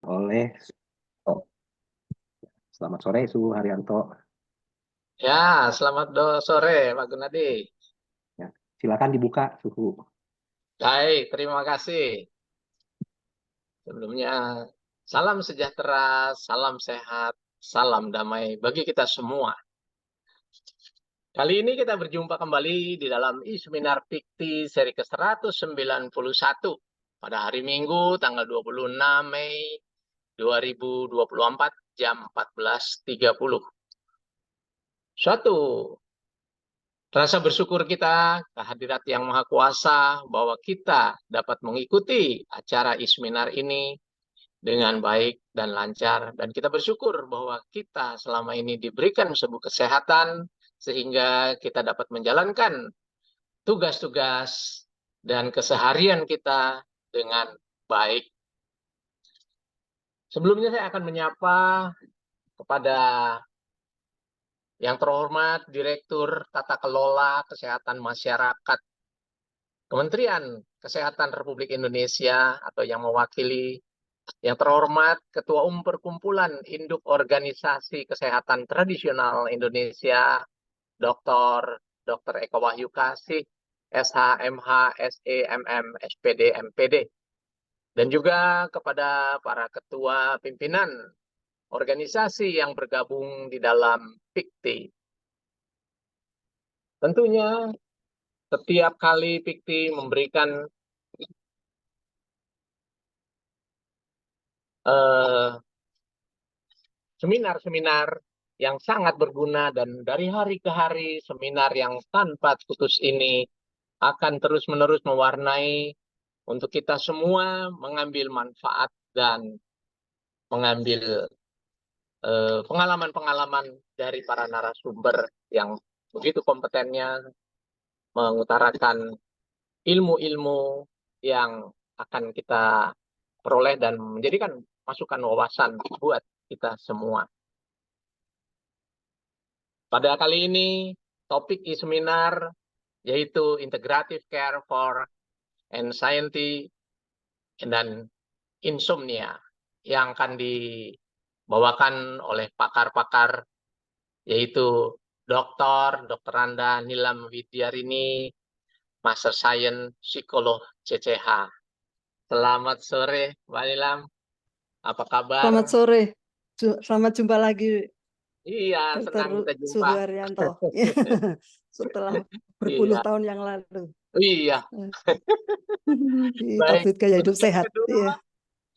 oleh Selamat sore Su Haryanto. Ya, selamat sore, Pak Gunadi. Ya, silakan dibuka suhu. Baik, terima kasih. Sebelumnya, salam sejahtera, salam sehat, salam damai bagi kita semua. Kali ini kita berjumpa kembali di dalam Isminar Fikti seri ke-191 pada hari Minggu tanggal 26 Mei 2024 jam 14.30. Suatu rasa bersyukur kita kehadirat Yang Maha Kuasa bahwa kita dapat mengikuti acara Isminar ini dengan baik dan lancar. Dan kita bersyukur bahwa kita selama ini diberikan sebuah kesehatan sehingga kita dapat menjalankan tugas-tugas dan keseharian kita dengan baik. Sebelumnya saya akan menyapa kepada yang terhormat Direktur Tata Kelola Kesehatan Masyarakat Kementerian Kesehatan Republik Indonesia atau yang mewakili, yang terhormat Ketua Perkumpulan Induk Organisasi Kesehatan Tradisional Indonesia, Dr. Eko Wahyu Kasih, SH, MH, SE, MM, SPD, MPD. Dan juga kepada para ketua pimpinan organisasi yang bergabung di dalam PIKTI. Tentunya setiap kali PIKTI memberikan seminar-seminar yang sangat berguna, dan dari hari ke hari seminar yang tanpa putus ini akan terus-menerus mewarnai untuk kita semua mengambil manfaat dan mengambil pengalaman-pengalaman dari para narasumber yang begitu kompetennya mengutarakan ilmu-ilmu yang akan kita peroleh dan menjadikan masukan wawasan buat kita semua. Pada kali ini, topik seminar yaitu Integrative Care for Anxiety dan Insomnia yang akan dibawakan oleh pakar-pakar yaitu Dr. Randa Nilam Widyarini, Master Science Psikolog CCH. Selamat sore, Mbak Nilam. Apa kabar? Selamat sore. Selamat jumpa lagi, Iya, senang Dr. kita jumpa. Suhu Haryanto. Setelah berpuluh Iya. tahun yang lalu. Iya. Di Baik. Tauhid Gaya Hidup Untuk yang Sehat. kedua,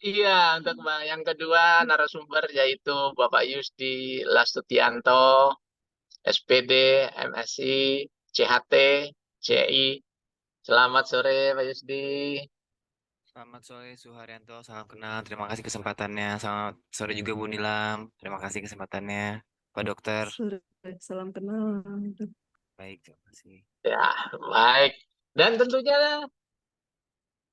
iya, untuk yang kedua narasumber yaitu Bapak Yusdi Lastutianto, SPD, MSI, CHT, CI. Selamat sore, Pak Yusdi. Selamat sore Suharyanto, salam kenal. Terima kasih kesempatannya. Selamat sore juga Bu Nilam. Terima kasih kesempatannya, Pak Dokter. Sore, salam kenal. Baik, terima kasih. Ya, baik. Dan tentunya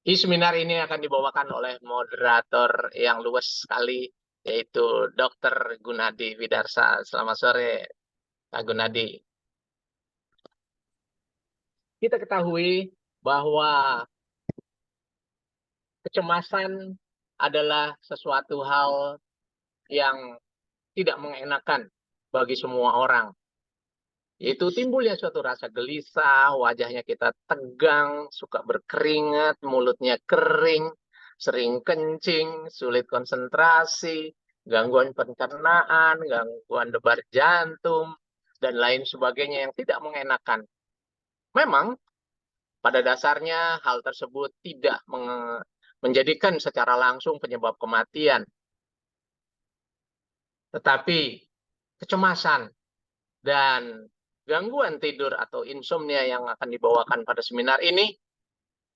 seminar ini akan dibawakan oleh moderator yang luas sekali, yaitu Dr. Gunadi Widarsa. Selamat sore, Pak Gunadi. Kita ketahui bahwa kecemasan adalah sesuatu hal yang tidak mengenakan bagi semua orang. Yaitu timbulnya suatu rasa gelisah, wajahnya kita tegang, suka berkeringat, mulutnya kering, sering kencing, sulit konsentrasi, gangguan pencernaan, gangguan debar jantung, dan lain sebagainya yang tidak mengenakan. Memang pada dasarnya hal tersebut tidak menjadikan secara langsung penyebab kematian. Tetapi kecemasan dan gangguan tidur atau insomnia yang akan dibawakan pada seminar ini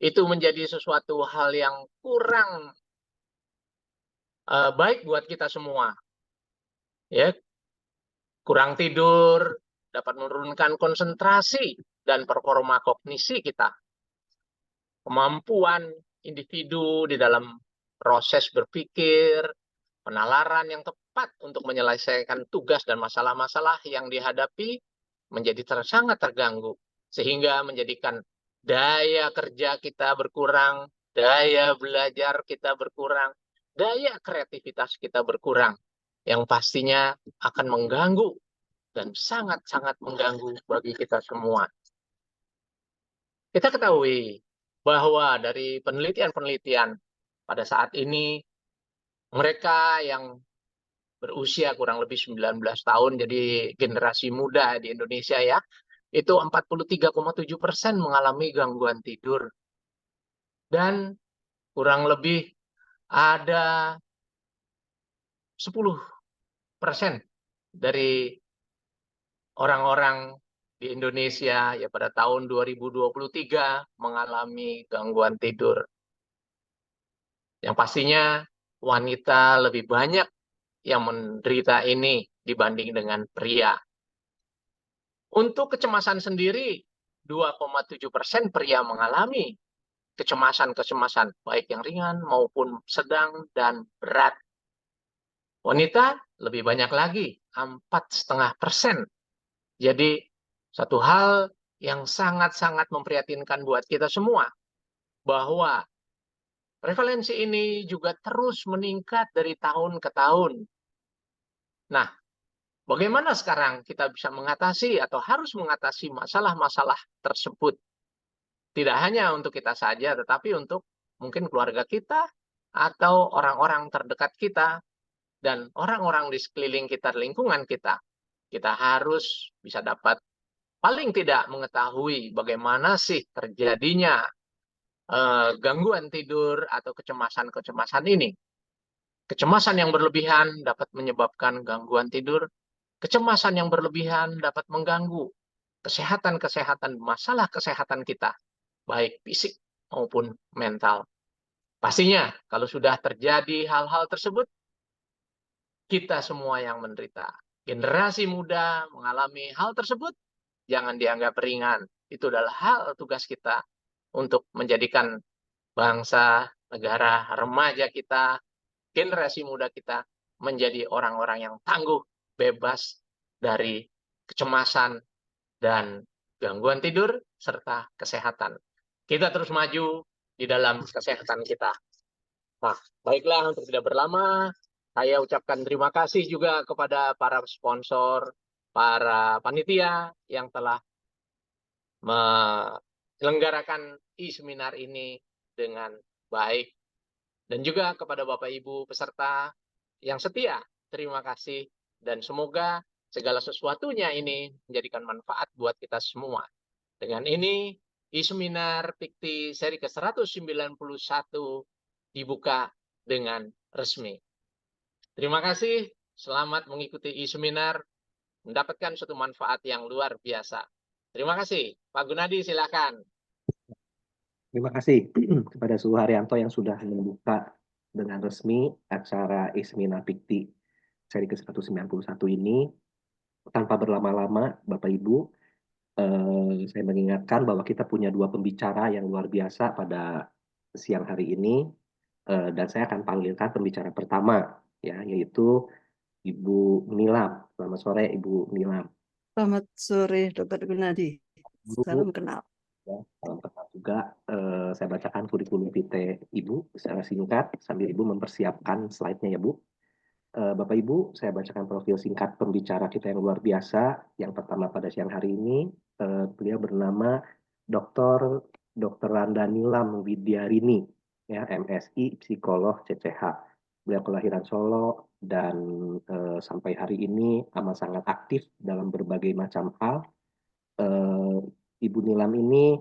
itu menjadi sesuatu hal yang kurang baik buat kita semua. Ya, kurang tidur dapat menurunkan konsentrasi dan performa kognisi kita. Kemampuan individu di dalam proses berpikir, penalaran yang tepat untuk menyelesaikan tugas dan masalah-masalah yang dihadapi menjadi sangat terganggu, sehingga menjadikan daya kerja kita berkurang, daya belajar kita berkurang, daya kreativitas kita berkurang, yang pastinya akan mengganggu dan sangat-sangat mengganggu bagi kita semua. Kita ketahui bahwa dari penelitian-penelitian pada saat ini, mereka yang berusia kurang lebih 19 tahun, jadi generasi muda di Indonesia ya, itu 43,7% mengalami gangguan tidur. Dan kurang lebih ada 10% dari orang-orang di Indonesia ya pada tahun 2023 mengalami gangguan tidur. Yang pastinya wanita lebih banyak yang menderita ini dibanding dengan pria. Untuk kecemasan sendiri, 2,7% pria mengalami kecemasan-kecemasan, baik yang ringan maupun sedang dan berat. Wanita lebih banyak lagi, 4,5%. Jadi, satu hal yang sangat-sangat memprihatinkan buat kita semua, bahwa prevalensi ini juga terus meningkat dari tahun ke tahun. Nah, bagaimana sekarang kita bisa mengatasi atau harus mengatasi masalah-masalah tersebut? Tidak hanya untuk kita saja, tetapi untuk mungkin keluarga kita atau orang-orang terdekat kita dan orang-orang di sekeliling kita, lingkungan kita. Kita harus bisa dapat paling tidak mengetahui bagaimana sih terjadinya gangguan tidur atau kecemasan-kecemasan ini. Kecemasan yang berlebihan dapat menyebabkan gangguan tidur. Kecemasan yang berlebihan dapat mengganggu kesehatan-kesehatan, masalah kesehatan kita, baik fisik maupun mental. Pastinya, kalau sudah terjadi hal-hal tersebut, kita semua yang menderita. Generasi muda mengalami hal tersebut, jangan dianggap ringan. Itu adalah hal tugas kita untuk menjadikan bangsa, negara, remaja kita, generasi muda kita menjadi orang-orang yang tangguh, bebas dari kecemasan dan gangguan tidur, serta kesehatan. Kita terus maju di dalam kesehatan kita. Nah, baiklah, untuk tidak berlama, saya ucapkan terima kasih juga kepada para sponsor, para panitia yang telah menyelenggarakan e-seminar ini dengan baik. Dan juga kepada Bapak Ibu peserta yang setia, terima kasih. Dan semoga segala sesuatunya ini menjadikan manfaat buat kita semua. Dengan ini, e-seminar Pikti seri ke-191 dibuka dengan resmi. Terima kasih, selamat mengikuti e-seminar, mendapatkan suatu manfaat yang luar biasa. Terima kasih. Pak Gunadi, silakan. Terima kasih kepada Suhu Haryanto yang sudah membuka dengan resmi acara e-seminar Pikti seri ke-191 ini. Tanpa berlama-lama, Bapak Ibu, saya mengingatkan bahwa kita punya dua pembicara yang luar biasa pada siang hari ini, dan saya akan panggilkan pembicara pertama, ya, yaitu Ibu Nilam. Selamat sore, Ibu Nilam. Selamat sore, Dr. Gunadi. Bu, Salam kenal. ya, salam kenal juga. Saya bacakan kurikulum vitae Ibu secara singkat sambil Ibu mempersiapkan slide-nya ya, Bu. Bapak Ibu, saya bacakan profil singkat pembicara kita yang luar biasa. Yang pertama pada siang hari ini, beliau bernama Dr. Randa Nilam Widyarini, ya, MSI, psikolog, CCH. Beliau kelahiran Solo dan sampai hari ini amat sangat aktif dalam berbagai macam hal. Ibu Nilam ini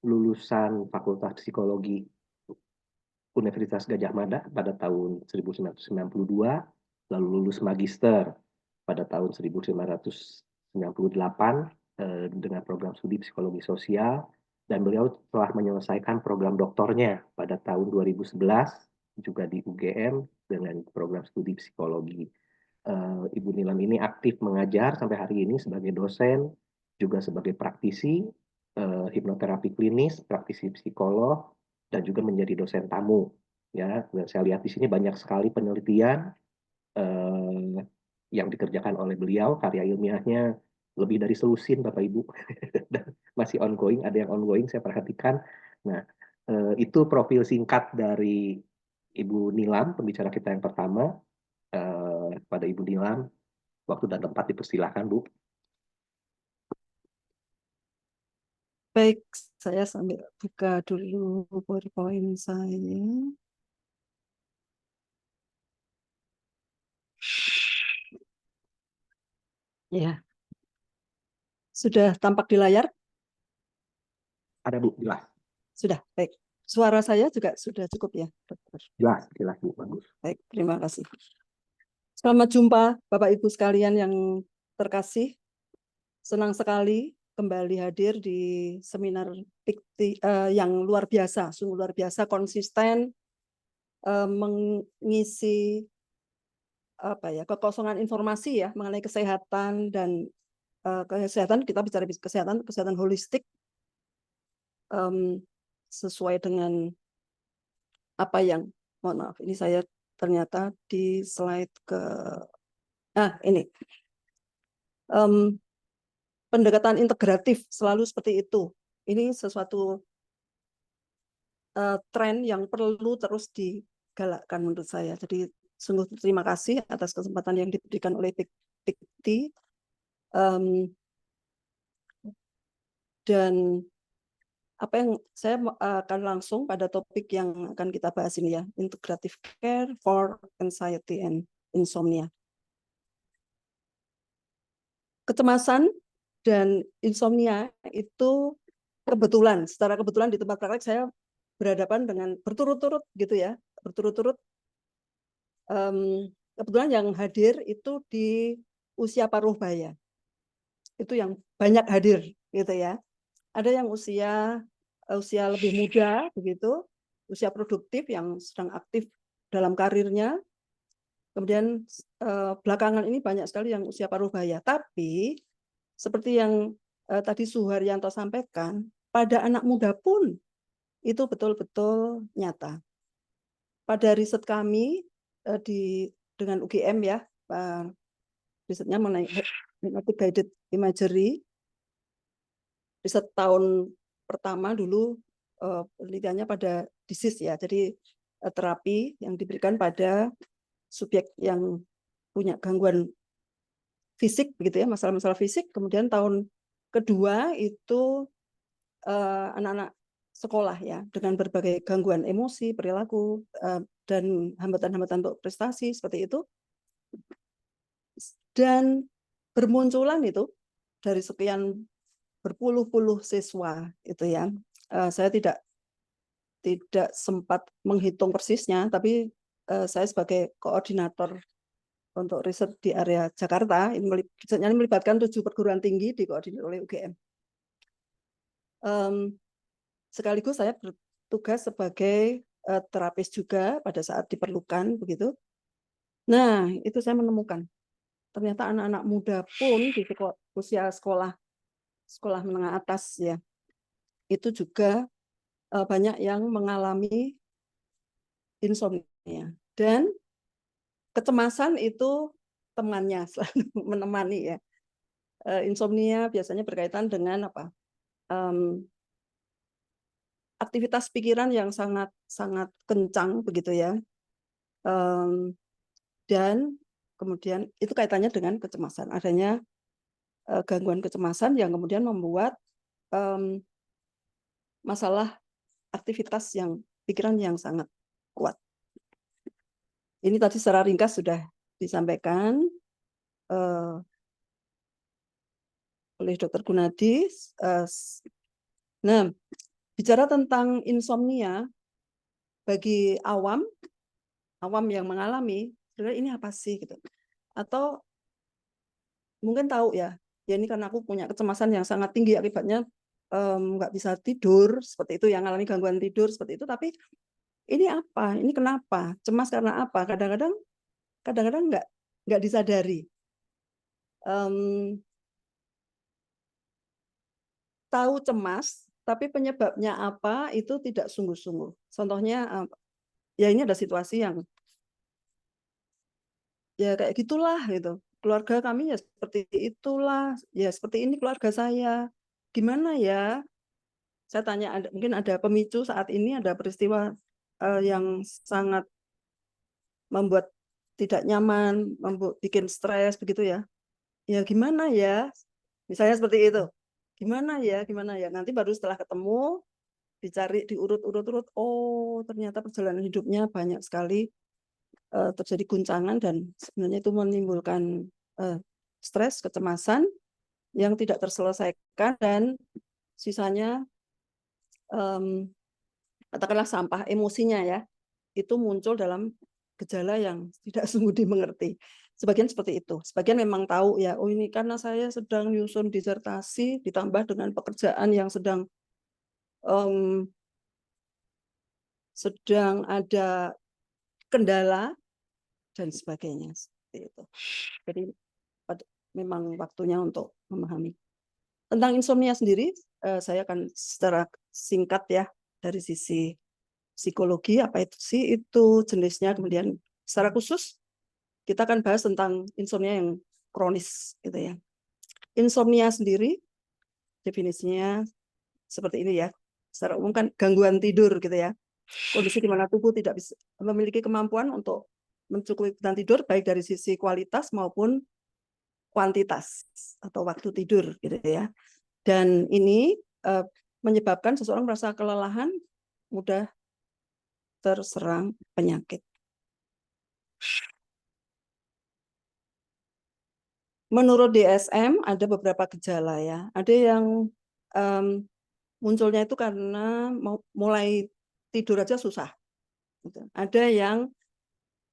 lulusan Fakultas Psikologi Universitas Gadjah Mada pada tahun 1992, lalu lulus magister pada tahun 1998 dengan program studi psikologi sosial, dan beliau telah menyelesaikan program doktornya pada tahun 2011 juga di UGM dengan program studi psikologi. Ibu Nilam ini aktif mengajar sampai hari ini sebagai dosen, juga sebagai praktisi hipnoterapi klinis, praktisi psikolog, dan juga menjadi dosen tamu. Ya, dan saya lihat di sini banyak sekali penelitian yang dikerjakan oleh beliau, karya ilmiahnya lebih dari selusin, Bapak Ibu, dan masih ongoing, ada yang ongoing saya perhatikan. Nah, itu profil singkat dari Ibu Nilam, pembicara kita yang pertama. Pada Ibu Nilam, waktu dan tempat dipersilahkan, Bu. Baik, saya sambil buka dulu PowerPoint saya. Ya, sudah tampak di layar? Ada, Bu, jelas. Sudah, baik. Suara saya juga sudah cukup ya, Dokter? Jelas, Bu, bagus. Baik, terima kasih. Selamat jumpa Bapak Ibu sekalian yang terkasih. Senang sekali kembali hadir di seminar PIKTI yang luar biasa, sungguh luar biasa, konsisten mengisi kekosongan informasi ya mengenai kesehatan dan kesehatan. Kita bicara kesehatan holistik sesuai dengan apa yang, mohon maaf, ini saya ternyata di slide ke ini pendekatan integratif selalu seperti itu. Ini sesuatu tren yang perlu terus digalakkan menurut saya. Jadi sungguh terima kasih atas kesempatan yang diberikan oleh PIKTI. Dan apa yang saya akan langsung pada topik yang akan kita bahas ini ya, integrative care for anxiety and insomnia. Kecemasan dan insomnia itu secara kebetulan di tempat praktek saya berhadapan dengan berturut-turut gitu ya, berturut-turut. Kebetulan yang hadir itu di usia paruh baya, itu yang banyak hadir gitu ya. Ada yang usia lebih muda begitu, usia produktif yang sedang aktif dalam karirnya. Kemudian belakangan ini banyak sekali yang usia paruh baya. Tapi seperti yang tadi Suharyanto sampaikan, pada anak muda pun itu betul-betul nyata. Pada riset kami dengan UGM ya, risetnya mengenai hypnotic guided imagery. Riset tahun pertama dulu penelitiannya pada disease ya, jadi terapi yang diberikan pada subjek yang punya gangguan fisik begitu ya, masalah-masalah fisik. Kemudian tahun kedua itu anak-anak sekolah ya dengan berbagai gangguan emosi, perilaku dan hambatan-hambatan untuk prestasi seperti itu. Dan bermunculan itu dari sekian berpuluh-puluh siswa itu ya. Saya tidak sempat menghitung persisnya, tapi saya sebagai koordinator untuk riset di area Jakarta, risetnya melibatkan 7 perguruan tinggi dikoordinir oleh UGM. Sekaligus saya bertugas sebagai terapis juga pada saat diperlukan begitu. Nah, itu saya menemukan ternyata anak-anak muda pun di usia sekolah menengah atas ya, itu juga banyak yang mengalami insomnia, dan kecemasan itu temannya selalu menemani ya. Insomnia biasanya berkaitan dengan apa? Aktivitas pikiran yang sangat kencang begitu ya. Dan kemudian itu kaitannya dengan kecemasan, adanya gangguan kecemasan yang kemudian membuat masalah aktivitas yang pikiran yang sangat kuat. Ini tadi secara ringkas sudah disampaikan oleh Dr. Gunadi. Nah, bicara tentang insomnia bagi awam yang mengalami, sebenarnya ini apa sih gitu? Atau mungkin tahu ya, ini karena aku punya kecemasan yang sangat tinggi akibatnya nggak bisa tidur seperti itu, yang mengalami gangguan tidur seperti itu. Tapi ini apa? Ini kenapa? Cemas karena apa? Kadang-kadang nggak disadari. Tahu cemas, tapi penyebabnya apa itu tidak sungguh-sungguh. Contohnya, ya ini ada situasi yang ya kayak gitulah gitu. Keluarga kami ya seperti itulah, ya seperti ini keluarga saya. Gimana ya? Saya tanya, mungkin ada pemicu saat ini, ada peristiwa yang sangat membuat tidak nyaman, bikin stres begitu ya. Ya gimana ya? Misalnya seperti itu. Gimana ya? Nanti baru setelah ketemu dicari diurut-urut, oh ternyata perjalanan hidupnya banyak sekali terjadi guncangan dan sebenarnya itu menimbulkan stres, kecemasan yang tidak terselesaikan dan sisanya katakanlah sampah emosinya ya, itu muncul dalam gejala yang tidak sungguh dimengerti. Sebagian seperti itu, sebagian memang tahu ya, oh ini karena saya sedang nyusun disertasi ditambah dengan pekerjaan yang sedang ada kendala dan sebagainya seperti itu. Jadi memang waktunya untuk memahami. Tentang insomnia sendiri, saya akan secara singkat ya dari sisi psikologi apa itu sih itu jenisnya, kemudian secara khusus kita akan bahas tentang insomnia yang kronis gitu ya. Insomnia sendiri definisinya seperti ini ya. Secara umum kan gangguan tidur gitu ya. Kondisi di mana tubuh tidak bisa memiliki kemampuan untuk mencukupi kebutuhan tidur baik dari sisi kualitas maupun kuantitas atau waktu tidur gitu ya. Dan ini menyebabkan seseorang merasa kelelahan, mudah terserang penyakit. Menurut DSM ada beberapa gejala ya. Ada yang munculnya itu karena mulai tidur aja susah. Ada yang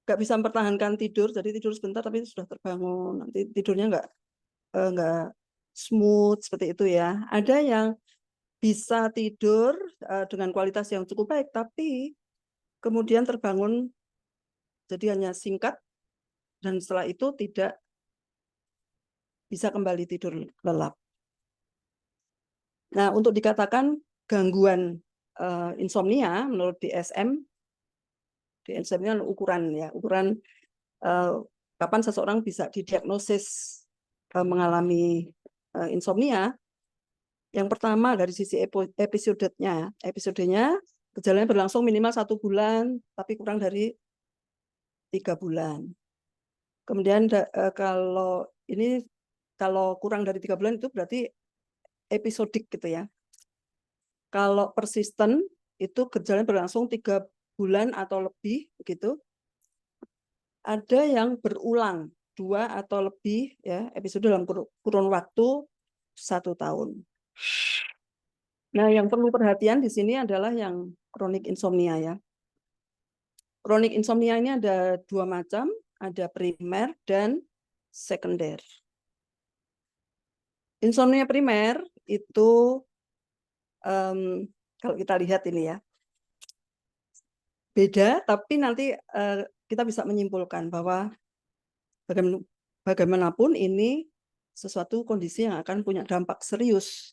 nggak bisa mempertahankan tidur, jadi tidur sebentar tapi sudah terbangun, nanti tidurnya nggak smooth seperti itu ya. Ada yang bisa tidur dengan kualitas yang cukup baik, tapi kemudian terbangun jadi hanya singkat dan setelah itu tidak bisa kembali tidur lelap. Nah, untuk dikatakan gangguan insomnia menurut DSM ini ukuran ya, ukuran kapan seseorang bisa didiagnosis mengalami insomnia. Yang pertama dari sisi episodenya gejalanya berlangsung minimal 1 bulan, tapi kurang dari 3 bulan. Kemudian kalau kurang dari 3 bulan itu berarti episodik gitu ya. Kalau persisten itu gejalanya berlangsung 3 bulan atau lebih begitu. Ada yang berulang 2 atau lebih ya episode dalam kurun waktu 1 tahun. Nah, yang perlu perhatian di sini adalah yang kronik insomnia ya. Kronik insomnia ini ada 2 macam, ada primer dan sekunder. Insomnia primer itu kalau kita lihat ini ya, beda, tapi nanti kita bisa menyimpulkan bahwa bagaimanapun ini sesuatu kondisi yang akan punya dampak serius.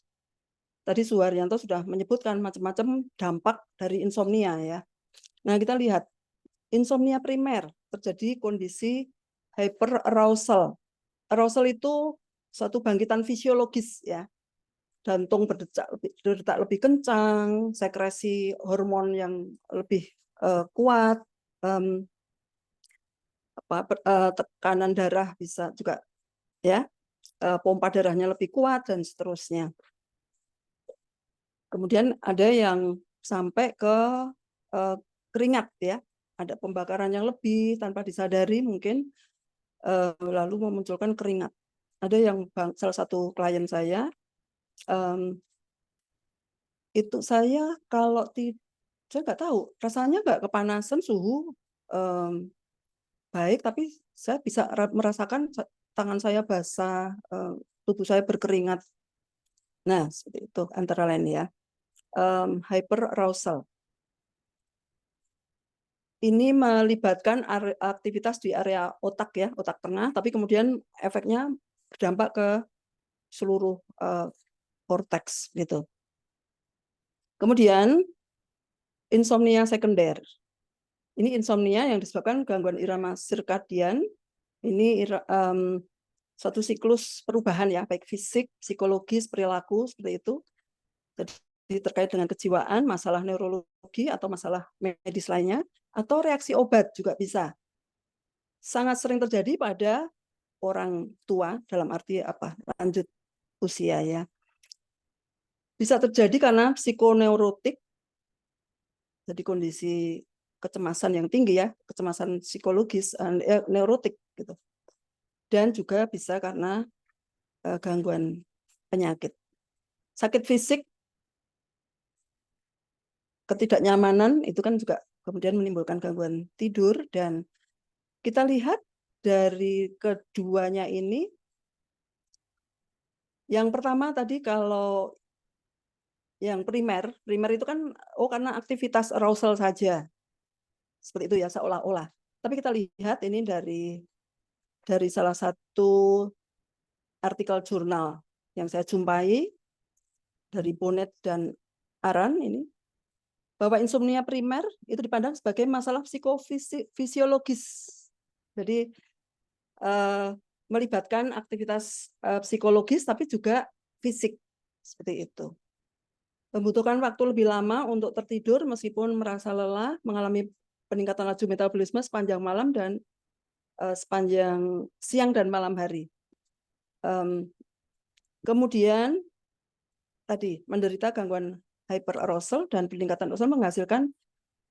Tadi Suharyanto sudah menyebutkan macam-macam dampak dari insomnia ya. Nah, kita lihat insomnia primer terjadi kondisi hyperarousal. Arousal itu suatu bangkitan fisiologis ya. Jantung berdetak lebih kencang, sekresi hormon yang lebih kuat, tekanan darah bisa juga ya, pompa darahnya lebih kuat dan seterusnya. Kemudian ada yang sampai ke keringat ya, ada pembakaran yang lebih tanpa disadari mungkin lalu memunculkan keringat. Ada yang salah satu klien saya itu saya kalau saya nggak tahu rasanya nggak kepanasan suhu baik, tapi saya bisa merasakan tangan saya basah, tubuh saya berkeringat. Nah, seperti itu antara lain ya. Hyperarousal. Ini melibatkan aktivitas di area otak ya, otak tengah, tapi kemudian efeknya berdampak ke seluruh korteks gitu. Kemudian insomnia sekunder. Ini insomnia yang disebabkan gangguan irama sirkadian. Ini suatu siklus perubahan ya, baik fisik, psikologis, perilaku seperti itu. Jadi terkait dengan kejiwaan, masalah neurologi atau masalah medis lainnya, atau reaksi obat juga bisa. sangat sering terjadi pada orang tua, dalam arti apa? Lanjut usia ya. Bisa terjadi karena psikoneurotik, jadi kondisi kecemasan yang tinggi ya, kecemasan psikologis, neurotik gitu. Dan juga bisa karena gangguan penyakit. Sakit fisik, ketidaknyamanan itu kan juga kemudian menimbulkan gangguan tidur, dan kita lihat dari keduanya ini, yang pertama tadi kalau yang primer itu kan karena aktivitas arousal saja. Seperti itu ya seolah-olah. Tapi kita lihat ini dari salah satu artikel jurnal yang saya jumpai dari Bonnet dan Aran ini, bahwa insomnia primer itu dipandang sebagai masalah psikofisiologis. Jadi melibatkan aktivitas psikologis tapi juga fisik, seperti itu. Membutuhkan waktu lebih lama untuk tertidur meskipun merasa lelah, mengalami peningkatan laju metabolisme sepanjang malam dan sepanjang siang dan malam hari. Kemudian tadi menderita gangguan hyperarousal dan peningkatan arousal menghasilkan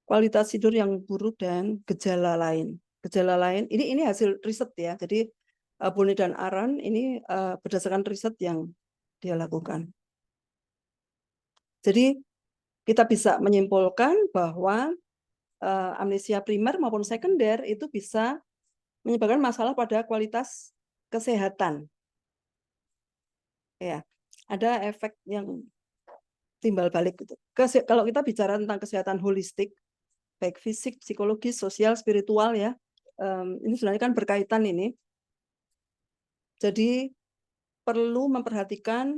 kualitas tidur yang buruk dan gejala lain. Gejala lain ini hasil riset ya. Jadi Bonnet dan Aran ini berdasarkan riset yang dia lakukan. Jadi kita bisa menyimpulkan bahwa amnesia primer maupun sekunder itu bisa menyebabkan masalah pada kualitas kesehatan. Ya, ada efek yang timbal balik gitu. Kalau kita bicara tentang kesehatan holistik, baik fisik, psikologis, sosial, spiritual ya, ini sebenarnya kan berkaitan ini. Jadi perlu memperhatikan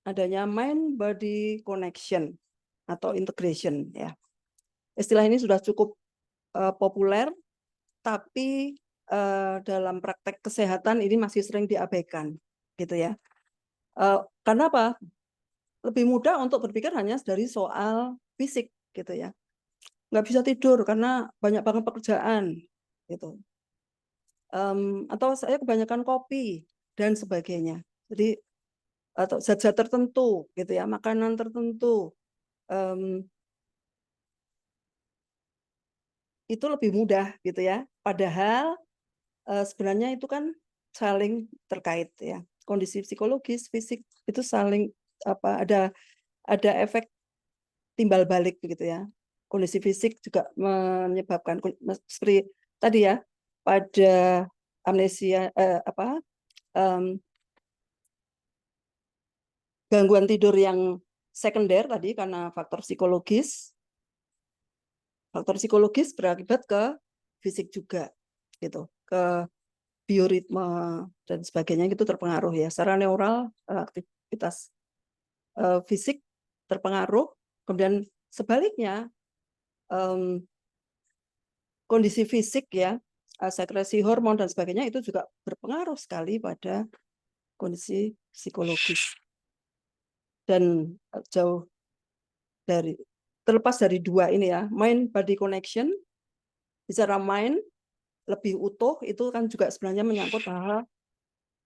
adanya mind-body connection atau integration ya. Istilah ini sudah cukup populer, tapi dalam praktek kesehatan ini masih sering diabaikan, gitu ya. Karena apa? Lebih mudah untuk berpikir hanya dari soal fisik, gitu ya. Nggak bisa tidur karena banyak banget pekerjaan, gitu. Atau saya kebanyakan kopi dan sebagainya. Jadi atau zat-zat tertentu, gitu ya, makanan tertentu. Itu lebih mudah gitu ya. Padahal sebenarnya itu kan saling terkait ya. Kondisi psikologis, fisik itu saling ada efek timbal balik begitu ya. Kondisi fisik juga menyebabkan seperti tadi ya, pada amnesia gangguan tidur yang sekunder tadi karena faktor psikologis. Faktor psikologis berakibat ke fisik juga, gitu, ke bioritme dan sebagainya itu terpengaruh ya. Secara neural aktivitas fisik terpengaruh, kemudian sebaliknya kondisi fisik ya, sekresi hormon dan sebagainya itu juga berpengaruh sekali pada kondisi psikologis. Dan jauh dari terlepas dari dua ini ya, mind body connection, bicara mind lebih utuh itu kan juga sebenarnya menyangkut hal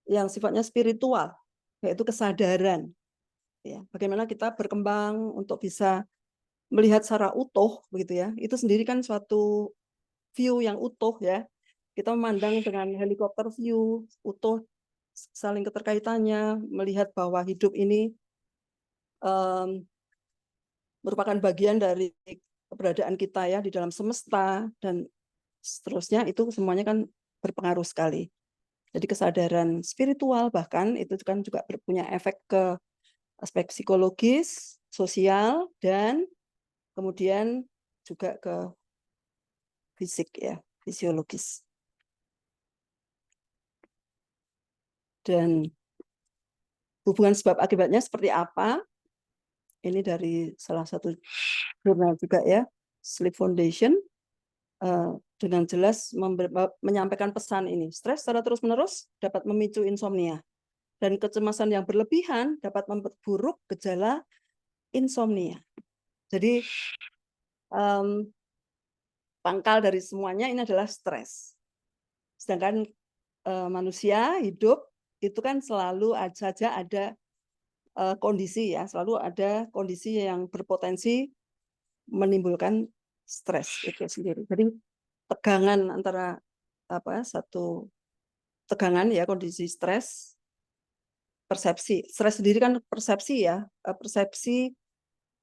yang sifatnya spiritual, yaitu kesadaran. Ya, bagaimana kita berkembang untuk bisa melihat secara utuh, begitu ya. Itu sendiri kan suatu view yang utuh ya. Kita memandang dengan helikopter view utuh, saling keterkaitannya, melihat bahwa hidup ini merupakan bagian dari keberadaan kita ya di dalam semesta dan seterusnya, itu semuanya kan berpengaruh sekali. Jadi kesadaran spiritual bahkan itu kan juga punya efek ke aspek psikologis, sosial, dan kemudian juga ke fisik ya, fisiologis. Dan hubungan sebab akibatnya seperti apa? Ini dari salah satu jurnal juga ya, Sleep Foundation, dengan jelas menyampaikan pesan ini. Stres secara terus-menerus dapat memicu insomnia. Dan kecemasan yang berlebihan dapat memperburuk gejala insomnia. Jadi pangkal dari semuanya ini adalah stres. Sedangkan manusia hidup itu kan selalu saja ada kondisi ya, selalu ada kondisi yang berpotensi menimbulkan stres itu sendiri. Jadi tegangan antara satu tegangan ya, kondisi stres, persepsi. Stres sendiri kan persepsi ya, persepsi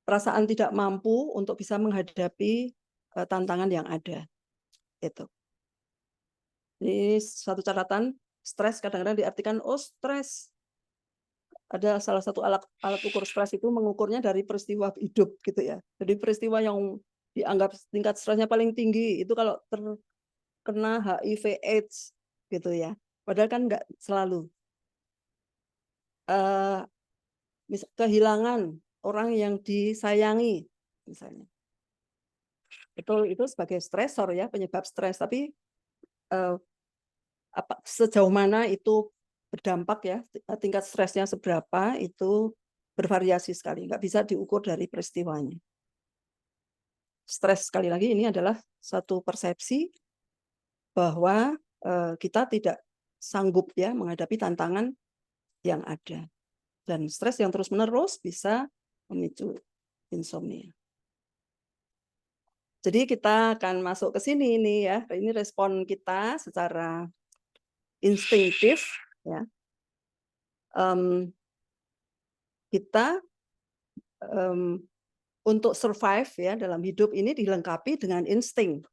perasaan tidak mampu untuk bisa menghadapi tantangan yang ada. Itu. Ini satu catatan, stres kadang-kadang diartikan stres. Ada salah satu alat ukur stres itu mengukurnya dari peristiwa hidup gitu ya. Jadi peristiwa yang dianggap tingkat stresnya paling tinggi itu kalau terkena HIV/AIDS gitu ya. Padahal kan nggak selalu. Kehilangan orang yang disayangi misalnya. Itu sebagai stresor ya, penyebab stres. Tapi sejauh mana itu berdampak ya, tingkat stresnya seberapa itu bervariasi sekali, nggak bisa diukur dari peristiwanya. Stres sekali lagi ini adalah satu persepsi bahwa kita tidak sanggup ya menghadapi tantangan yang ada, dan stres yang terus-menerus bisa memicu insomnia. Jadi kita akan masuk ke sini ini ya, ini respon kita secara instinktif ya. Kita untuk survive ya dalam hidup ini dilengkapi dengan insting.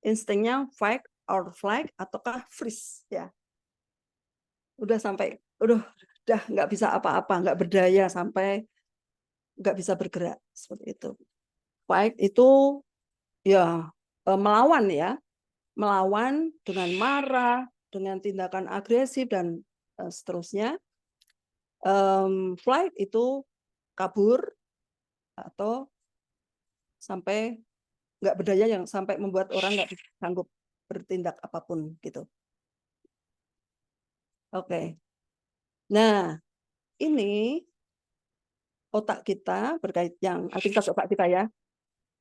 Instingnya fight or flight ataukah freeze ya. Udah nggak bisa apa-apa, nggak berdaya sampai nggak bisa bergerak seperti itu. Fight itu ya melawan ya, melawan dengan marah, dengan tindakan agresif dan seterusnya. Flight itu kabur atau sampai nggak berdaya yang sampai membuat orang nggak sanggup bertindak apapun gitu. Oke. Nah, ini otak kita berkait yang aktivitas otak kita ya,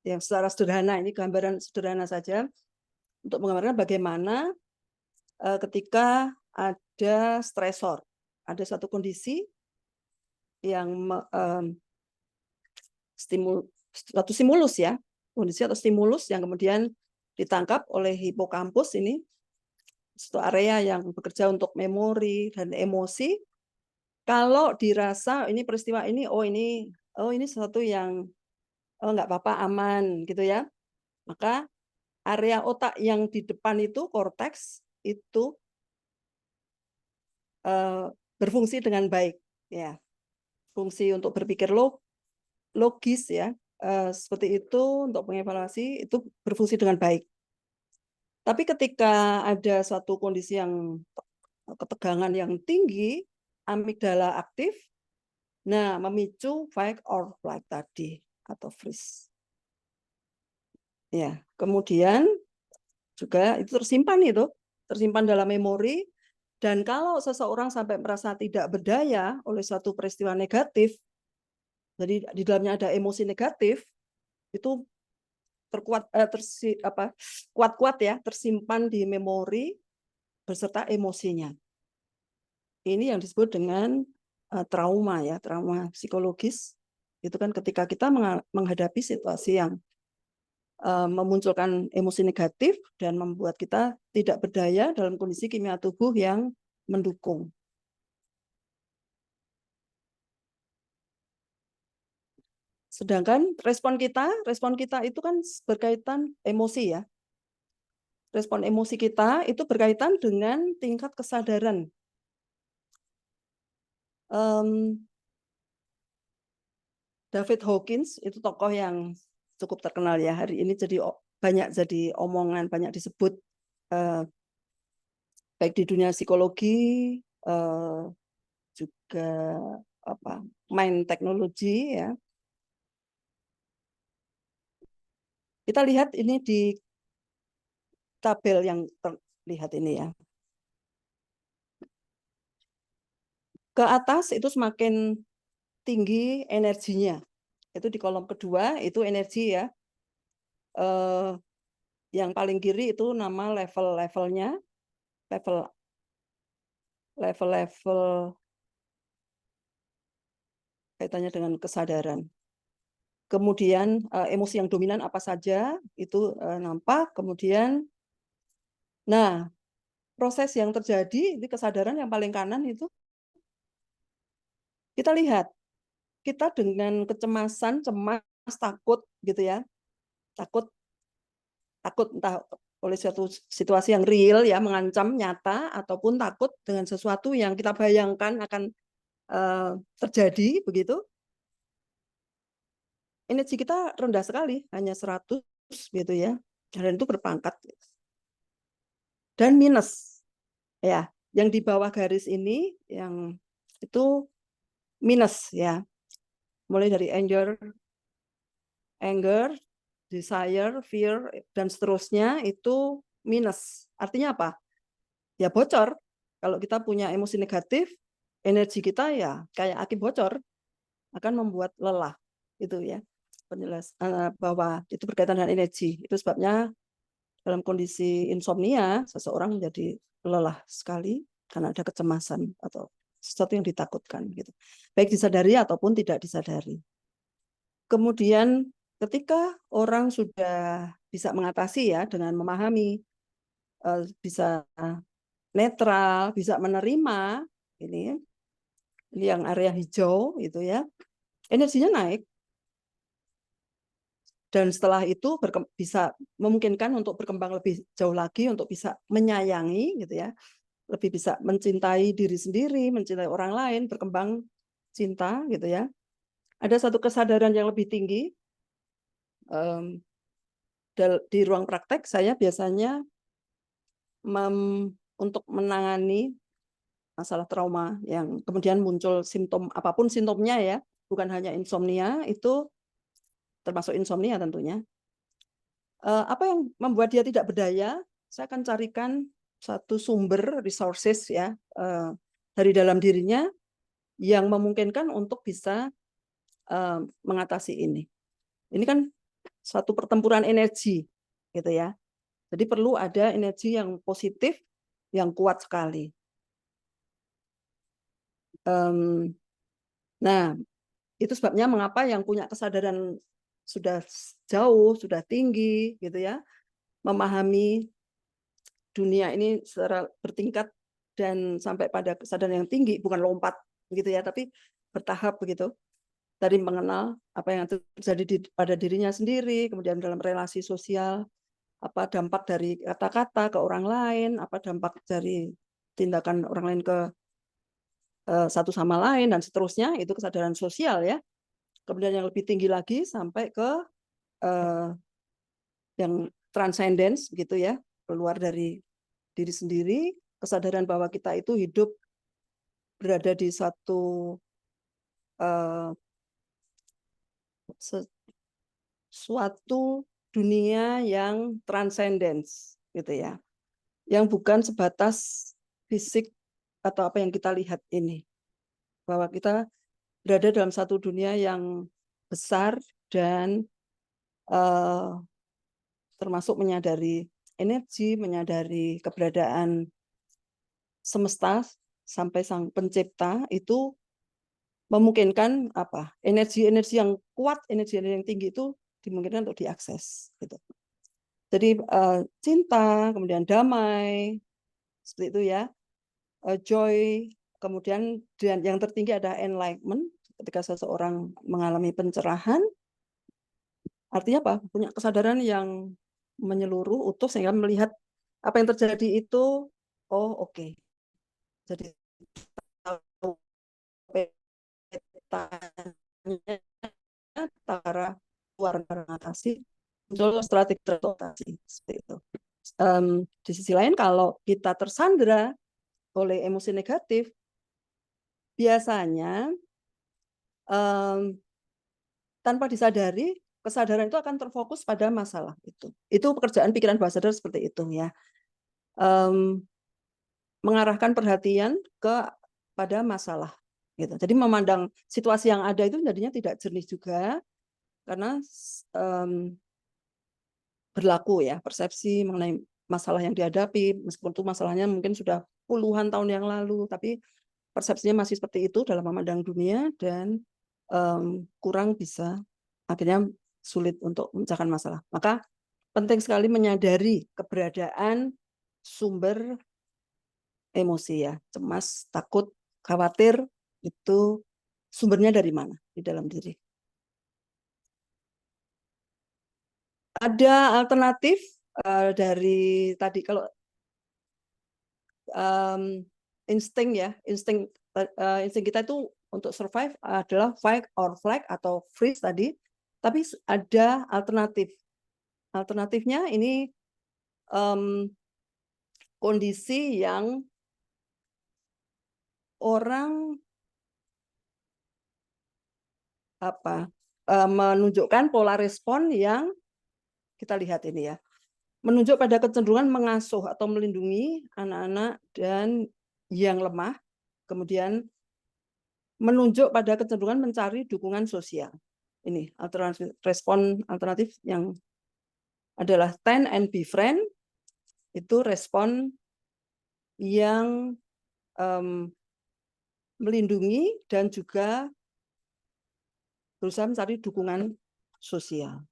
yang secara sederhana, ini gambaran sederhana saja untuk menggambarkan bagaimana ketika ada stresor, ada satu kondisi yang satu stimulus ya, kondisi atau stimulus yang kemudian ditangkap oleh hipokampus ini, satu area yang bekerja untuk memori dan emosi. Kalau dirasa ini peristiwa ini, ini sesuatu yang nggak apa-apa, aman gitu ya, maka area otak yang di depan itu, korteks, itu berfungsi dengan baik ya, fungsi untuk berpikir logis ya, seperti itu, untuk mengevaluasi itu berfungsi dengan baik. Tapi ketika ada suatu kondisi yang ketegangan yang tinggi, amigdala aktif, nah memicu fight or flight tadi atau freeze. Ya, kemudian juga itu tersimpan dalam memori, dan kalau seseorang sampai merasa tidak berdaya oleh suatu peristiwa negatif, jadi di dalamnya ada emosi negatif, itu kuat-kuat ya, tersimpan di memori beserta emosinya. Ini yang disebut dengan trauma ya, trauma psikologis. Itu kan ketika kita menghadapi situasi yang memunculkan emosi negatif dan membuat kita tidak berdaya dalam kondisi kimia tubuh yang mendukung. Sedangkan respon kita itu kan berkaitan emosi ya. Respon emosi kita itu berkaitan dengan tingkat kesadaran. David Hawkins itu tokoh yang cukup terkenal ya, hari ini banyak jadi omongan, banyak disebut baik di dunia psikologi, juga mind technology ya. Kita lihat ini di tabel yang terlihat ini ya. Ke atas itu semakin tinggi energinya. Itu di kolom kedua itu energi ya. Yang paling kiri itu nama level-levelnya. level kaitannya dengan kesadaran. Kemudian emosi yang dominan apa saja itu nampak. Kemudian, nah proses yang terjadi di kesadaran yang paling kanan itu kita lihat, kita dengan kecemasan, cemas, takut gitu ya, takut entah oleh suatu situasi yang real ya, mengancam nyata, ataupun takut dengan sesuatu yang kita bayangkan akan terjadi begitu. Energi kita rendah sekali, hanya 100 gitu ya, dan itu berpangkat. Dan minus, ya, yang di bawah garis ini, yang itu minus ya, mulai dari anger, desire, fear, dan seterusnya itu minus. Artinya apa? Ya bocor. Kalau kita punya emosi negatif, energi kita ya kayak aki bocor, akan membuat lelah. Itu ya, bahwa itu berkaitan dengan energi. Itu sebabnya dalam kondisi insomnia, seseorang menjadi lelah sekali karena ada kecemasan atau sesuatu yang ditakutkan. Gitu. Baik disadari ataupun tidak disadari. Kemudian ketika orang sudah bisa mengatasi ya dengan memahami, bisa netral, bisa menerima, ini yang area hijau itu ya, energinya naik. Dan setelah itu bisa memungkinkan untuk berkembang lebih jauh lagi, untuk bisa menyayangi gitu ya, lebih bisa mencintai diri sendiri, mencintai orang lain, berkembang cinta gitu ya. Ada satu kesadaran yang lebih tinggi. Di ruang praktek saya biasanya untuk menangani masalah trauma yang kemudian muncul simptom apapun simptomnya ya, bukan hanya insomnia, itu termasuk insomnia tentunya. Apa yang membuat dia tidak berdaya? Saya akan carikan satu sumber resources ya dari dalam dirinya yang memungkinkan untuk bisa mengatasi ini. Ini kan suatu pertempuran energi, gitu ya. Jadi perlu ada energi yang positif, yang kuat sekali. Nah, itu sebabnya mengapa yang punya kesadaran sudah jauh, sudah tinggi, gitu ya, memahami dunia ini secara bertingkat dan sampai pada kesadaran yang tinggi, bukan lompat, gitu ya, tapi bertahap begitu. Dari mengenal apa yang terjadi pada dirinya sendiri, kemudian dalam relasi sosial, apa dampak dari kata-kata ke orang lain, apa dampak dari tindakan orang lain ke satu sama lain, dan seterusnya, itu kesadaran sosial ya. Kemudian yang lebih tinggi lagi sampai ke yang transcendence gitu ya, keluar dari diri sendiri, kesadaran bahwa kita itu hidup berada di satu suatu dunia yang transcendence gitu ya, yang bukan sebatas fisik atau apa yang kita lihat ini, bahwa kita berada dalam satu dunia yang besar dan termasuk menyadari energi, menyadari keberadaan semesta sampai sang pencipta, itu memungkinkan apa, energi-energi yang kuat, energi-energi yang tinggi itu dimungkinkan untuk diakses gitu. Jadi cinta, kemudian damai, seperti itu ya, joy, kemudian dan yang tertinggi ada enlightenment, ketika seseorang mengalami pencerahan, artinya apa? Punya kesadaran yang menyeluruh, utuh, sehingga melihat apa yang terjadi itu, oh oke. Jadi petanya antara luar mengatasi, muncul strategi transportasi seperti itu. Di sisi lain, kalau kita tersandra oleh emosi negatif, biasanya tanpa disadari, kesadaran itu akan terfokus pada masalah itu. Itu pekerjaan pikiran bawah sadar seperti itu ya. Mengarahkan perhatian pada masalah. Gitu. Jadi memandang situasi yang ada itu jadinya tidak jernih juga, karena berlaku ya persepsi mengenai masalah yang dihadapi, meskipun itu masalahnya mungkin sudah puluhan tahun yang lalu, tapi persepsinya masih seperti itu dalam memandang dunia dan kurang bisa, akhirnya sulit untuk memecahkan masalah. Maka penting sekali menyadari keberadaan sumber emosi ya, cemas, takut, khawatir, itu sumbernya dari mana di dalam diri. Ada alternatif dari tadi kalau insting ya, insting kita itu untuk survive adalah fight or flight atau freeze tadi, tapi ada alternatif. Alternatifnya ini kondisi yang orang menunjukkan pola respon yang kita lihat ini ya, menunjuk pada kecenderungan mengasuh atau melindungi anak-anak dan yang lemah, kemudian menunjuk pada kecenderungan mencari dukungan sosial. Ini alternatif respon alternatif yang adalah tend and befriend, itu respon yang melindungi dan juga berusaha mencari dukungan sosial.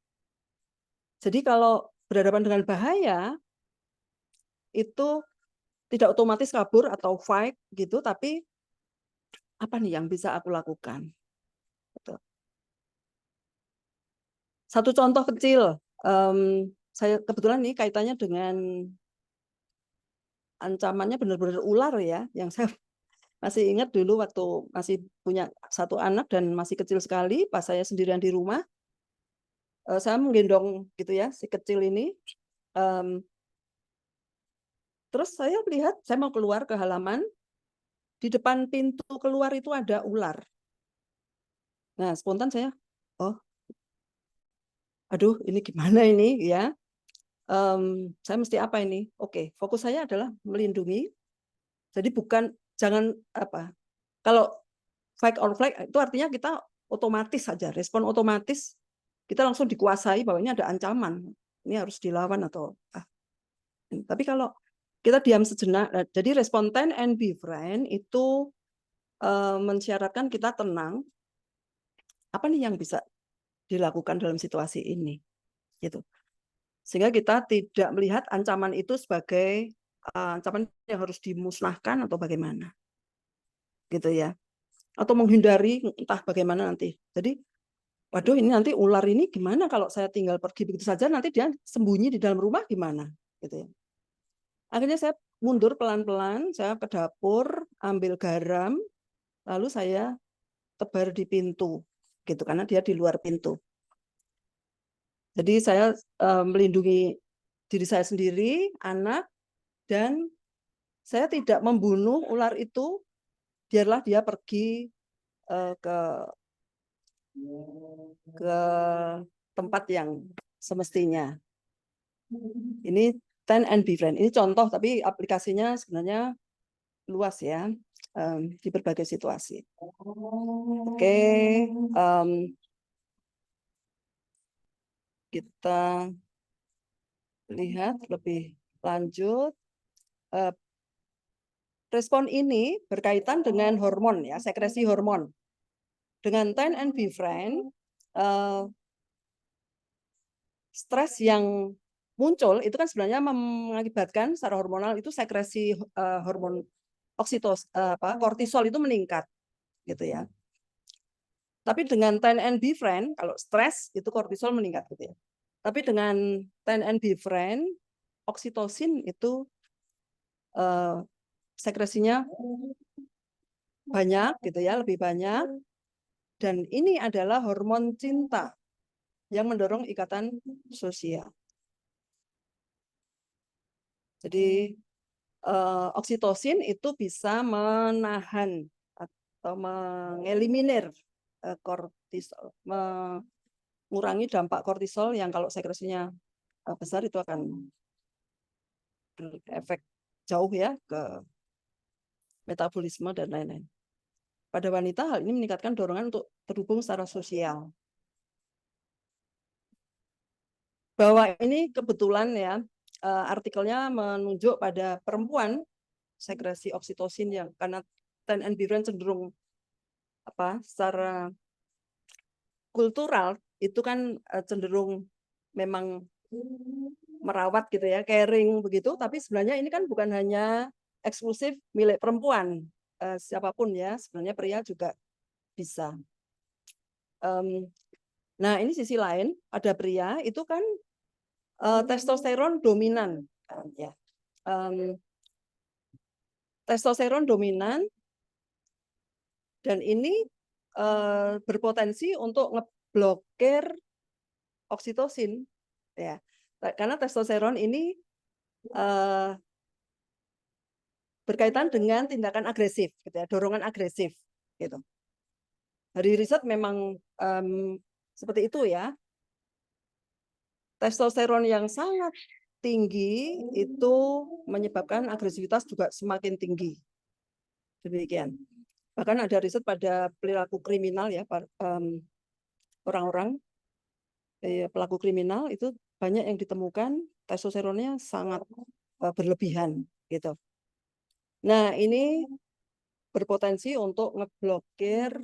Jadi kalau berhadapan dengan bahaya, itu tidak otomatis kabur atau fight gitu, tapi apa nih yang bisa aku lakukan? Satu contoh kecil, saya kebetulan ini kaitannya dengan ancamannya benar-benar ular ya, yang saya masih ingat dulu waktu masih punya satu anak dan masih kecil sekali, pas saya sendirian di rumah, saya menggendong gitu ya si kecil ini. Terus saya melihat, saya mau keluar ke halaman, di depan pintu keluar itu ada ular. Nah, spontan saya, oh, aduh, ini gimana ini ya? Saya mesti apa ini? Oke, fokus saya adalah melindungi. Jadi jangan kalau fight or flight itu artinya kita otomatis saja, respon otomatis kita langsung dikuasai bahwa ini ada ancaman, ini harus dilawan atau tapi kalau kita diam sejenak, jadi respon tend and befriend itu mensyaratkan kita tenang. Apa nih yang bisa dilakukan dalam situasi ini, gitu. Sehingga kita tidak melihat ancaman itu sebagai ancaman yang harus dimusnahkan atau bagaimana, gitu ya, atau menghindari entah bagaimana nanti. Jadi, waduh ini nanti ular ini gimana kalau saya tinggal pergi begitu saja, nanti dia sembunyi di dalam rumah gimana, gitu ya. Akhirnya saya mundur pelan-pelan, saya ke dapur, ambil garam, lalu saya tebar di pintu, gitu, karena dia di luar pintu. Jadi saya melindungi diri saya sendiri, anak, dan saya tidak membunuh ular itu, biarlah dia pergi ke tempat yang semestinya. Ini tend and befriend. Ini contoh, tapi aplikasinya sebenarnya luas ya, di berbagai situasi. Oke, kita lihat lebih lanjut. Respon ini berkaitan dengan hormon ya, sekresi hormon. Dengan tend and befriend, stres yang muncul itu kan sebenarnya mengakibatkan secara hormonal itu sekresi hormon kortisol itu meningkat, gitu ya. Tapi dengan tend and befriend, kalau stres itu kortisol meningkat, gitu ya. Tapi dengan tend and befriend, oksitosin itu sekresinya banyak, gitu ya, lebih banyak. Dan ini adalah hormon cinta yang mendorong ikatan sosial. Jadi oksitosin itu bisa menahan atau mengeliminir kortisol, mengurangi dampak kortisol yang kalau sekresinya besar itu akan berefek jauh ya ke metabolisme dan lain-lain. Pada wanita hal ini meningkatkan dorongan untuk terhubung secara sosial. Bahwa ini kebetulan ya, artikelnya menunjuk pada perempuan sekresi oksitosin yang karena ten and bifren cenderung secara kultural itu kan cenderung memang merawat gitu ya, caring begitu, tapi sebenarnya ini kan bukan hanya eksklusif milik perempuan, siapapun ya, sebenarnya pria juga bisa. Nah, ini sisi lain, ada pria itu kan testosteron dominan, ya. Testosteron dominan dan ini berpotensi untuk ngeblokir oksitosin, ya, karena testosteron ini berkaitan dengan tindakan agresif, gitu ya, dorongan agresif, gitu. Dari riset memang seperti itu ya. Testosteron yang sangat tinggi itu menyebabkan agresivitas juga semakin tinggi. Demikian. Bahkan ada riset pada perilaku kriminal ya, orang-orang pelaku kriminal itu banyak yang ditemukan testosteronnya sangat berlebihan gitu. Nah, ini berpotensi untuk ngeblokir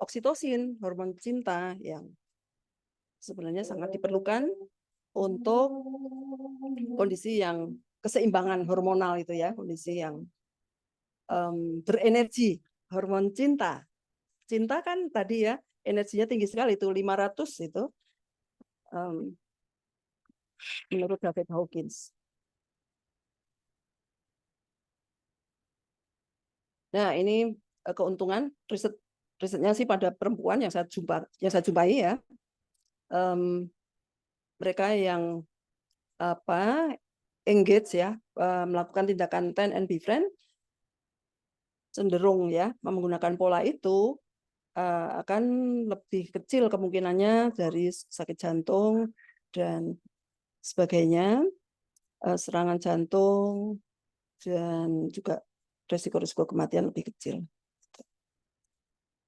oksitosin, hormon cinta yang sebenarnya sangat diperlukan untuk kondisi yang keseimbangan hormonal itu ya, kondisi yang berenergi, hormon cinta. Cinta kan tadi ya, energinya tinggi sekali itu 500 itu menurut David Hawkins. Nah, ini keuntungan risetnya sih pada perempuan yang saya jumpai ya. Mereka yang engage ya, melakukan tindakan ten and befriend cenderung ya menggunakan pola itu akan lebih kecil kemungkinannya dari sakit jantung dan sebagainya, serangan jantung dan juga resiko-resiko kematian lebih kecil.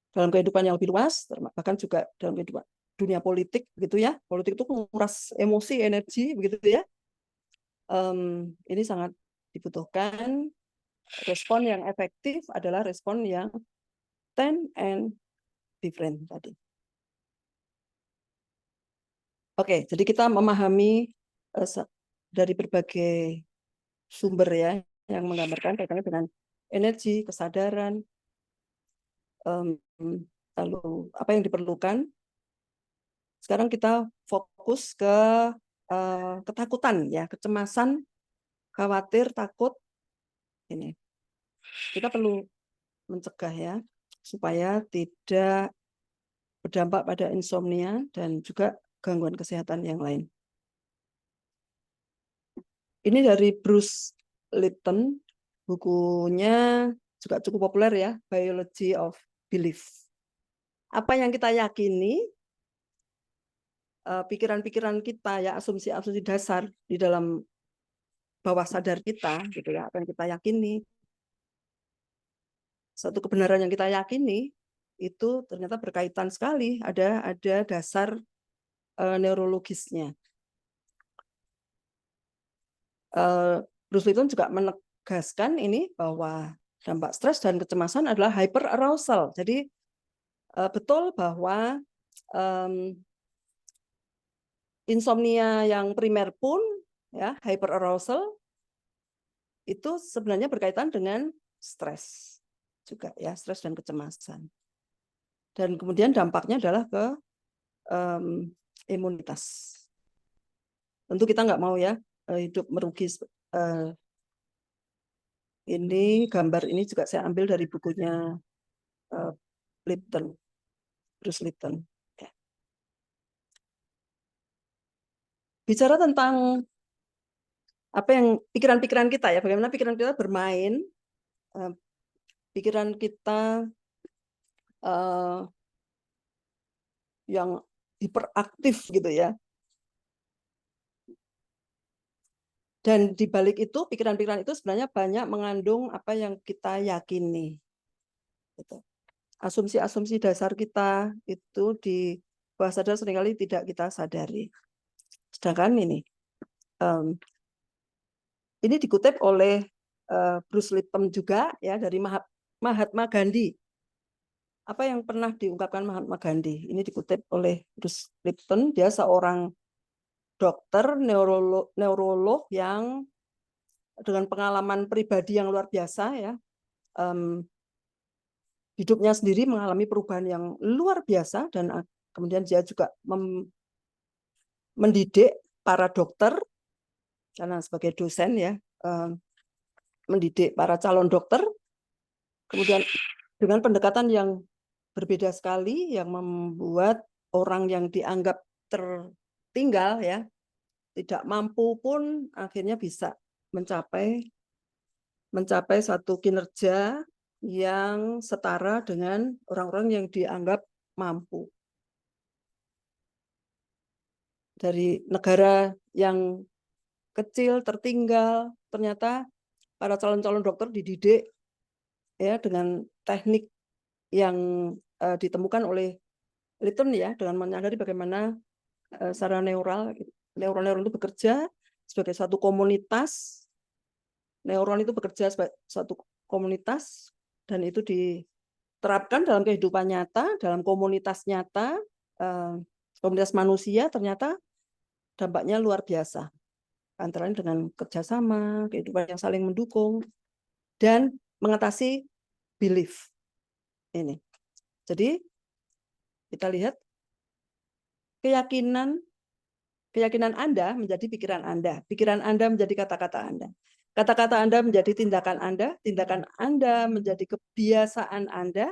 Dalam kehidupan yang lebih luas, bahkan juga dalam kehidupan dunia politik gitu ya, politik itu menguras emosi, energi begitu ya. Ini sangat dibutuhkan. Respon yang efektif adalah respon yang ten and befriend tadi. Oke, jadi kita memahami dari berbagai sumber ya yang menggambarkan kaitannya dengan energi, kesadaran, lalu apa yang diperlukan. Sekarang kita fokus ke ketakutan ya, kecemasan, khawatir, takut. Ini kita perlu mencegah ya supaya tidak berdampak pada insomnia dan juga gangguan kesehatan yang lain. Ini dari Bruce Lipton, bukunya juga cukup populer ya, Biology of Belief. Apa yang kita yakini, pikiran-pikiran kita ya, asumsi-asumsi dasar di dalam bawah sadar kita, gitu ya, apa yang kita yakini, satu kebenaran yang kita yakini itu ternyata berkaitan sekali, ada dasar neurologisnya. Bruce Lipton juga menegaskan ini bahwa dampak stres dan kecemasan adalah hyperarousal. Jadi betul bahwa insomnia yang primer pun ya hyperarousal itu sebenarnya berkaitan dengan stres juga ya, stres dan kecemasan. Dan kemudian dampaknya adalah ke imunitas. Tentu kita nggak mau ya hidup merugi. Ini gambar ini juga saya ambil dari bukunya Lipton, Bruce Lipton. Ya. Bicara tentang apa yang pikiran-pikiran kita ya, bagaimana pikiran kita bermain, pikiran kita yang hiperaktif gitu ya. Dan di balik itu, pikiran-pikiran itu sebenarnya banyak mengandung apa yang kita yakini. Gitu. Asumsi-asumsi dasar kita itu di bawah sadar seringkali tidak kita sadari. Sedangkan ini, Ini dikutip oleh Bruce Lipton juga ya dari Mahatma Gandhi. Apa yang pernah diungkapkan Mahatma Gandhi? Ini dikutip oleh Bruce Lipton. Dia seorang dokter neurolog yang dengan pengalaman pribadi yang luar biasa ya. Hidupnya sendiri mengalami perubahan yang luar biasa dan kemudian dia juga mendidik para dokter karena sebagai dosen ya, mendidik para calon dokter, kemudian dengan pendekatan yang berbeda sekali yang membuat orang yang dianggap tertinggal ya, tidak mampu pun akhirnya bisa mencapai satu kinerja yang setara dengan orang-orang yang dianggap mampu. Dari negara yang kecil, tertinggal, ternyata para calon-calon dokter dididik ya dengan teknik yang ditemukan oleh Lipton ya, dengan menyadari bagaimana secara neuron itu bekerja sebagai satu komunitas. Neuron itu bekerja sebagai suatu komunitas dan itu diterapkan dalam kehidupan nyata, dalam komunitas nyata, komunitas manusia, ternyata dampaknya luar biasa. Antara lain dengan kerjasama, kehidupan yang saling mendukung, dan mengatasi belief. Ini. Jadi kita lihat keyakinan Anda menjadi pikiran Anda menjadi kata-kata Anda. Kata-kata Anda menjadi tindakan Anda menjadi kebiasaan Anda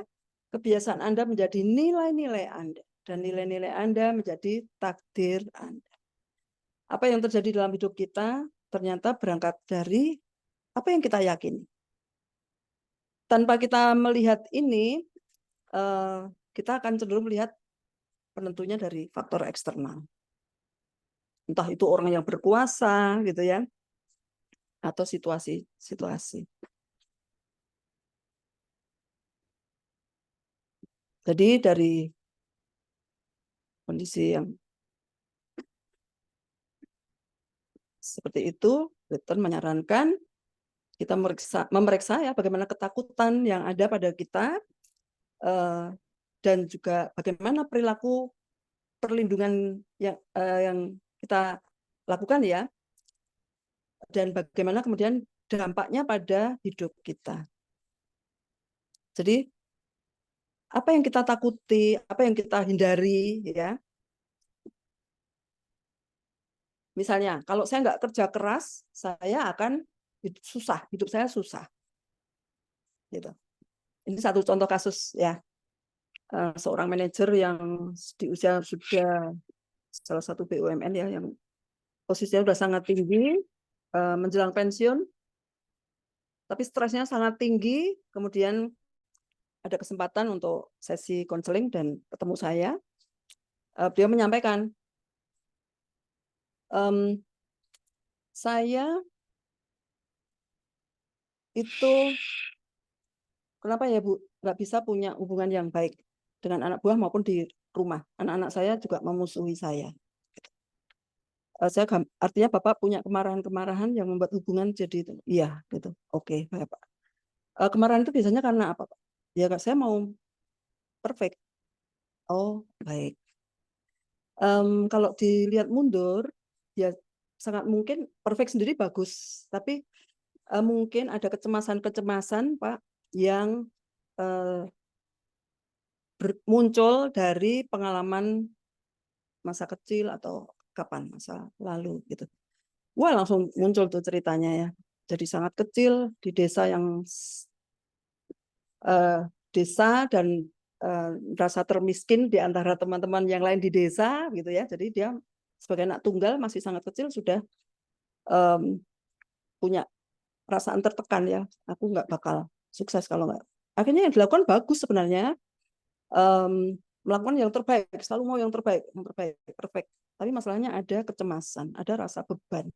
menjadi nilai-nilai Anda, dan nilai-nilai Anda menjadi takdir Anda. Apa yang terjadi dalam hidup kita ternyata berangkat dari apa yang kita yakini. Tanpa kita melihat ini, kita akan cenderung melihat penentunya dari faktor eksternal. Entah itu orang yang berkuasa, gitu ya, atau situasi. Jadi dari kondisi yang seperti itu, Lipton menyarankan kita memeriksa ya bagaimana ketakutan yang ada pada kita dan juga bagaimana perilaku perlindungan yang kita lakukan ya, dan bagaimana kemudian dampaknya pada hidup kita. Jadi apa yang kita takuti, apa yang kita hindari ya. Misalnya, kalau saya nggak kerja keras, saya akan hidup saya susah. Gitu. Ini satu contoh kasus ya, seorang manajer yang di usia sudah salah satu BUMN ya, yang posisinya sudah sangat tinggi, menjelang pensiun, tapi stresnya sangat tinggi. Kemudian ada kesempatan untuk sesi konseling dan ketemu saya. Beliau menyampaikan, saya itu kenapa ya Bu, nggak bisa punya hubungan yang baik dengan anak buah maupun di rumah. Anak-anak saya juga memusuhi saya. Artinya Bapak punya kemarahan-kemarahan yang membuat hubungan jadi itu. Iya, gitu. Oke, Bapak. Kemarahan itu biasanya karena apa, Pak? Ya, saya mau perfect. Oh, baik. Kalau dilihat mundur, ya sangat mungkin perfect sendiri bagus, tapi mungkin ada kecemasan-kecemasan, Pak, yang muncul dari pengalaman masa kecil atau kapan masa lalu gitu. Wah, langsung muncul tuh ceritanya ya. Jadi sangat kecil di desa yang dan merasa termiskin di antara teman-teman yang lain di desa gitu ya. Jadi dia sebagai anak tunggal masih sangat kecil sudah punya perasaan tertekan ya. Aku nggak bakal sukses kalau nggak. Akhirnya yang dilakukan bagus sebenarnya. Melakukan yang terbaik, selalu mau yang terbaik, perfect. Tapi masalahnya ada kecemasan, ada rasa beban.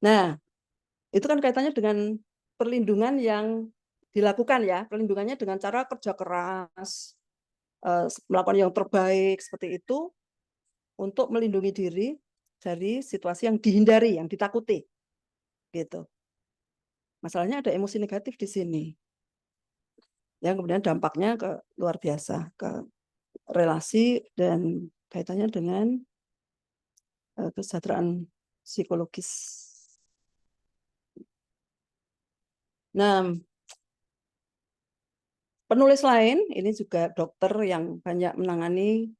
Nah, itu kan kaitannya dengan perlindungan yang dilakukan ya, perlindungannya dengan cara kerja keras, melakukan yang terbaik seperti itu untuk melindungi diri dari situasi yang dihindari, yang ditakuti, gitu. Masalahnya ada emosi negatif di sini, yang kemudian dampaknya ke luar biasa, ke relasi dan kaitannya dengan kesejahteraan psikologis. Nah, penulis lain ini juga dokter yang banyak menangani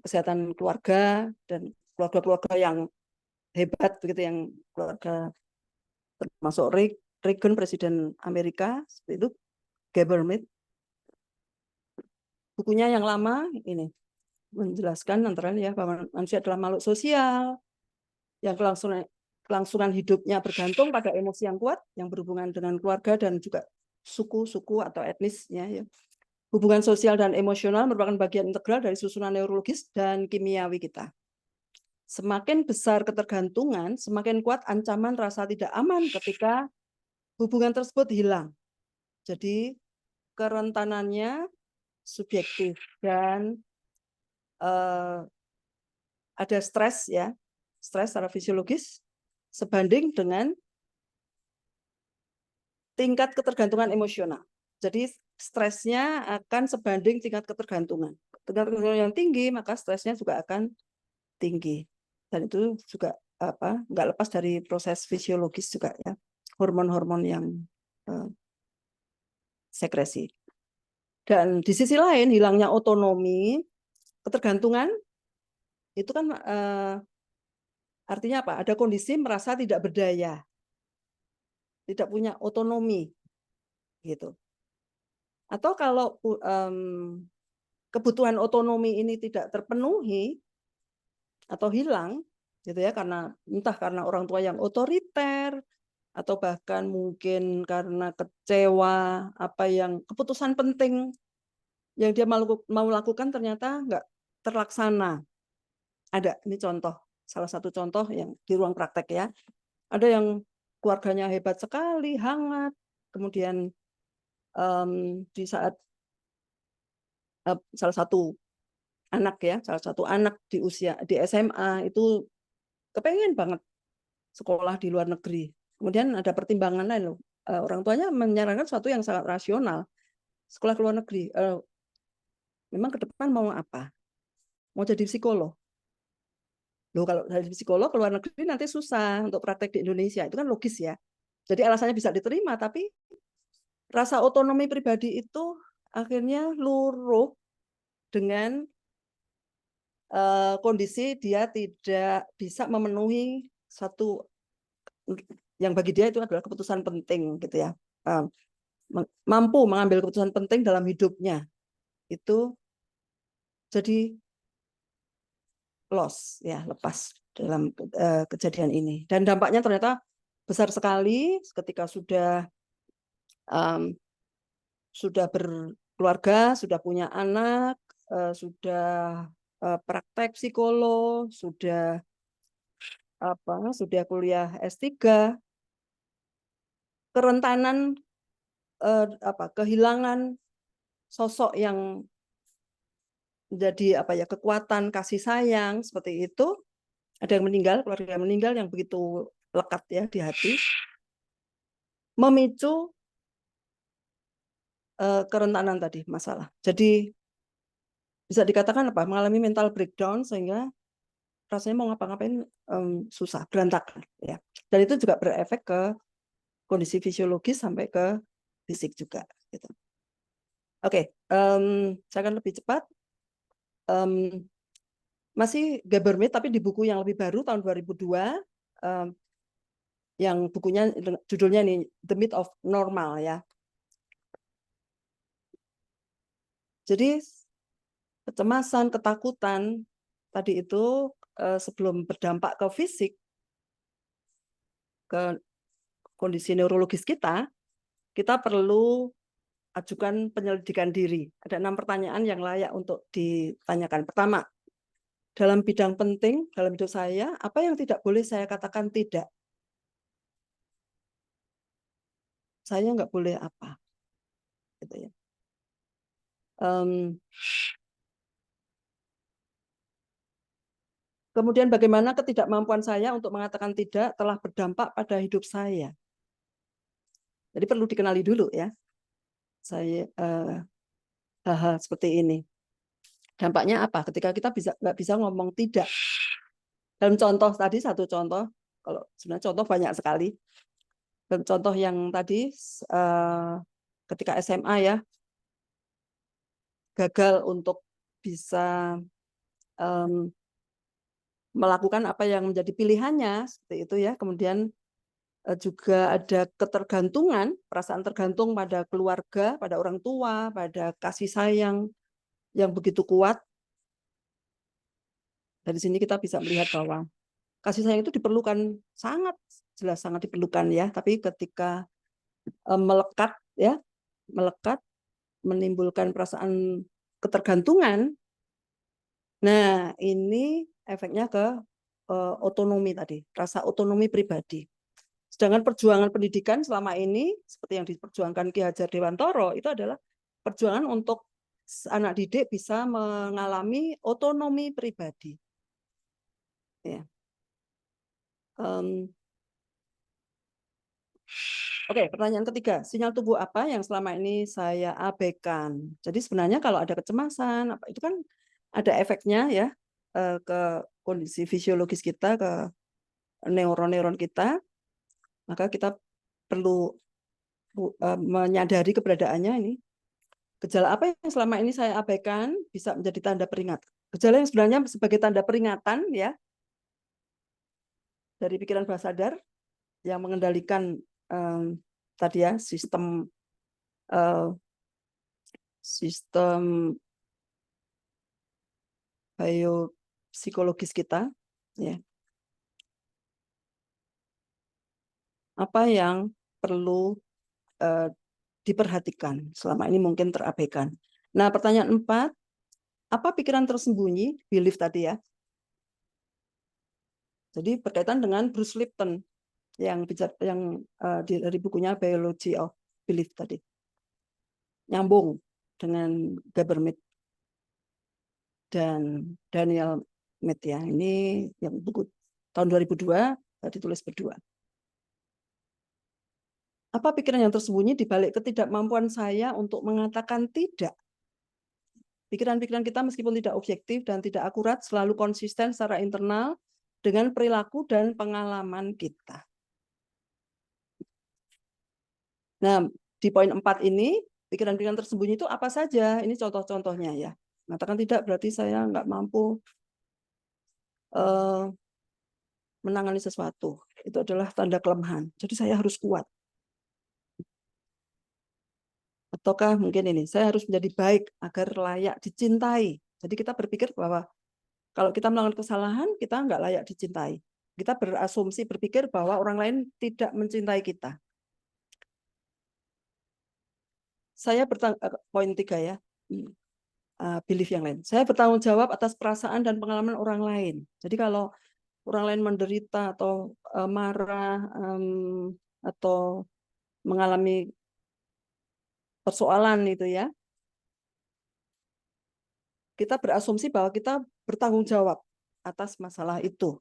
kesehatan keluarga dan keluarga-keluarga yang hebat begitu, yang keluarga termasuk Reagan, Presiden Amerika, seperti itu, Gabermit. Bukunya yang lama ini menjelaskan antara ya bahwa manusia adalah makhluk sosial yang kelangsungan hidupnya bergantung pada emosi yang kuat yang berhubungan dengan keluarga dan juga suku atau etnisnya ya. Hubungan sosial dan emosional merupakan bagian integral dari susunan neurologis dan kimiawi kita. Semakin besar ketergantungan, semakin kuat ancaman rasa tidak aman ketika hubungan tersebut hilang. Jadi kerentanannya subjektif dan ada stres ya, stres secara fisiologis sebanding dengan tingkat ketergantungan emosional. Jadi stresnya akan sebanding tingkat ketergantungan. Tingkat ketergantungan yang tinggi, maka stresnya juga akan tinggi. Dan itu juga nggak lepas dari proses fisiologis juga ya, hormon-hormon yang sekresi. Dan di sisi lain hilangnya otonomi, ketergantungan itu kan artinya apa? Ada kondisi merasa tidak berdaya, tidak punya otonomi, gitu. Atau kalau kebutuhan otonomi ini tidak terpenuhi atau hilang, gitu ya, karena entah karena orang tua yang otoriter atau bahkan mungkin karena kecewa apa yang keputusan penting yang dia mau lakukan ternyata nggak terlaksana. Ada ini contoh, salah satu contoh yang di ruang praktek ya. Ada yang keluarganya hebat sekali, hangat, kemudian di saat salah satu anak di usia di SMA itu kepengen banget sekolah di luar negeri. Kemudian ada pertimbangan lain loh. Orang tuanya menyarankan sesuatu yang sangat rasional, sekolah ke luar negeri. Memang ke depan mau apa? Mau jadi psikolog. Loh, kalau dari psikolog ke luar negeri nanti susah untuk praktek di Indonesia. Itu kan logis ya. Jadi alasannya bisa diterima, tapi rasa otonomi pribadi itu akhirnya luruh dengan kondisi dia tidak bisa memenuhi satu yang bagi dia itu adalah keputusan penting gitu ya. Mampu mengambil keputusan penting dalam hidupnya. Itu jadi loss ya, lepas dalam kejadian ini. Dan dampaknya ternyata besar sekali ketika sudah berkeluarga, sudah punya anak, sudah praktek psikolog, sudah kuliah S3, kerentanan kehilangan sosok yang menjadi kekuatan kasih sayang seperti itu. Ada yang meninggal, keluarga yang meninggal yang begitu lekat ya di hati, memicu kerentanan tadi masalah. Jadi bisa dikatakan mengalami mental breakdown sehingga rasanya mau ngapa-ngapain susah, berantakan ya. Dan itu juga berefek ke kondisi fisiologis sampai ke fisik juga gitu. Oke, saya akan lebih cepat. Masih Gabermit tapi di buku yang lebih baru tahun 2002 yang bukunya judulnya nih The Myth of Normal ya. Jadi kecemasan, ketakutan tadi itu sebelum berdampak ke fisik, ke kondisi neurologis kita perlu ajukan penyelidikan diri. Ada 6 pertanyaan yang layak untuk ditanyakan. Pertama, dalam bidang penting dalam hidup saya, apa yang tidak boleh saya katakan tidak? Saya nggak boleh apa? Gitu ya. Kemudian bagaimana ketidakmampuan saya untuk mengatakan tidak telah berdampak pada hidup saya. Jadi perlu dikenali dulu ya. Saya hal-hal seperti ini. Dampaknya apa? Ketika kita nggak bisa ngomong tidak. Dalam contoh tadi, satu contoh, kalau sebenarnya contoh banyak sekali. Dalam contoh yang tadi ketika SMA ya, gagal untuk bisa melakukan apa yang menjadi pilihannya seperti itu ya. Kemudian juga ada ketergantungan, perasaan tergantung pada keluarga, pada orang tua, pada kasih sayang yang begitu kuat. Dari sini kita bisa melihat bahwa kasih sayang itu diperlukan, sangat jelas sangat diperlukan ya. Tapi ketika melekat ya, melekat menimbulkan perasaan ketergantungan. Nah, ini efeknya ke otonomi tadi, rasa otonomi pribadi. Sedangkan perjuangan pendidikan selama ini, seperti yang diperjuangkan Ki Hajar Dewantoro, itu adalah perjuangan untuk anak didik bisa mengalami otonomi pribadi. Ya. Oke, pertanyaan ketiga, sinyal tubuh apa yang selama ini saya abaikan? Jadi sebenarnya kalau ada kecemasan, apa itu kan ada efeknya ya ke kondisi fisiologis kita, ke neuron-neuron kita, maka kita perlu menyadari keberadaannya ini. Gejala apa yang selama ini saya abaikan bisa menjadi tanda peringatan. Gejala yang sebenarnya sebagai tanda peringatan ya dari pikiran bawah sadar yang mengendalikan tadi ya sistem biopsikologis kita ya. Apa yang perlu diperhatikan selama ini mungkin terabaikan. Nah, pertanyaan 4, apa pikiran tersembunyi, belief tadi ya. Jadi berkaitan dengan Bruce Lipton yang dari bukunya Biology of Belief tadi. Nyambung dengan Gabermit dan Daniel Mead ya. Ini yang buku tahun 2002 ditulis berdua. Apa pikiran yang tersembunyi di balik ketidakmampuan saya untuk mengatakan tidak? Pikiran-pikiran kita meskipun tidak objektif dan tidak akurat selalu konsisten secara internal dengan perilaku dan pengalaman kita. Nah, di poin 4 ini, pikiran-pikiran tersembunyi itu apa saja? Ini contoh-contohnya ya. Mengatakan tidak berarti saya nggak mampu menangani sesuatu. Itu adalah tanda kelemahan. Jadi saya harus kuat. Ataukah mungkin ini, saya harus menjadi baik agar layak dicintai. Jadi kita berpikir bahwa kalau kita melakukan kesalahan, kita nggak layak dicintai. Kita berasumsi, berpikir bahwa orang lain tidak mencintai kita. Saya poin 3 ya, belief yang lain. Saya bertanggung jawab atas perasaan dan pengalaman orang lain. Jadi kalau orang lain menderita atau marah atau mengalami persoalan itu ya, kita berasumsi bahwa kita bertanggung jawab atas masalah itu.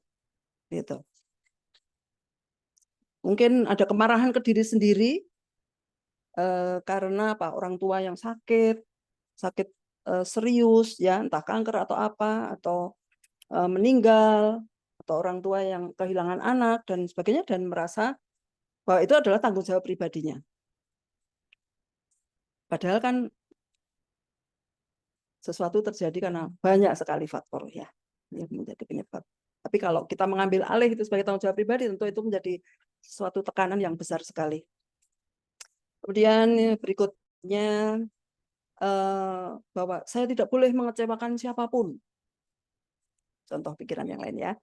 Gitu. Mungkin ada kemarahan ke diri sendiri karena apa? Orang tua yang sakit serius ya, entah kanker atau apa, atau meninggal, atau orang tua yang kehilangan anak dan sebagainya, dan merasa bahwa itu adalah tanggung jawab pribadinya. Padahal kan sesuatu terjadi karena banyak sekali faktor ya yang menjadi penyebab. Tapi kalau kita mengambil alih itu sebagai tanggung jawab pribadi, tentu itu menjadi suatu tekanan yang besar sekali. Kemudian berikutnya bahwa saya tidak boleh mengecewakan siapapun. Contoh pikiran yang lain ya.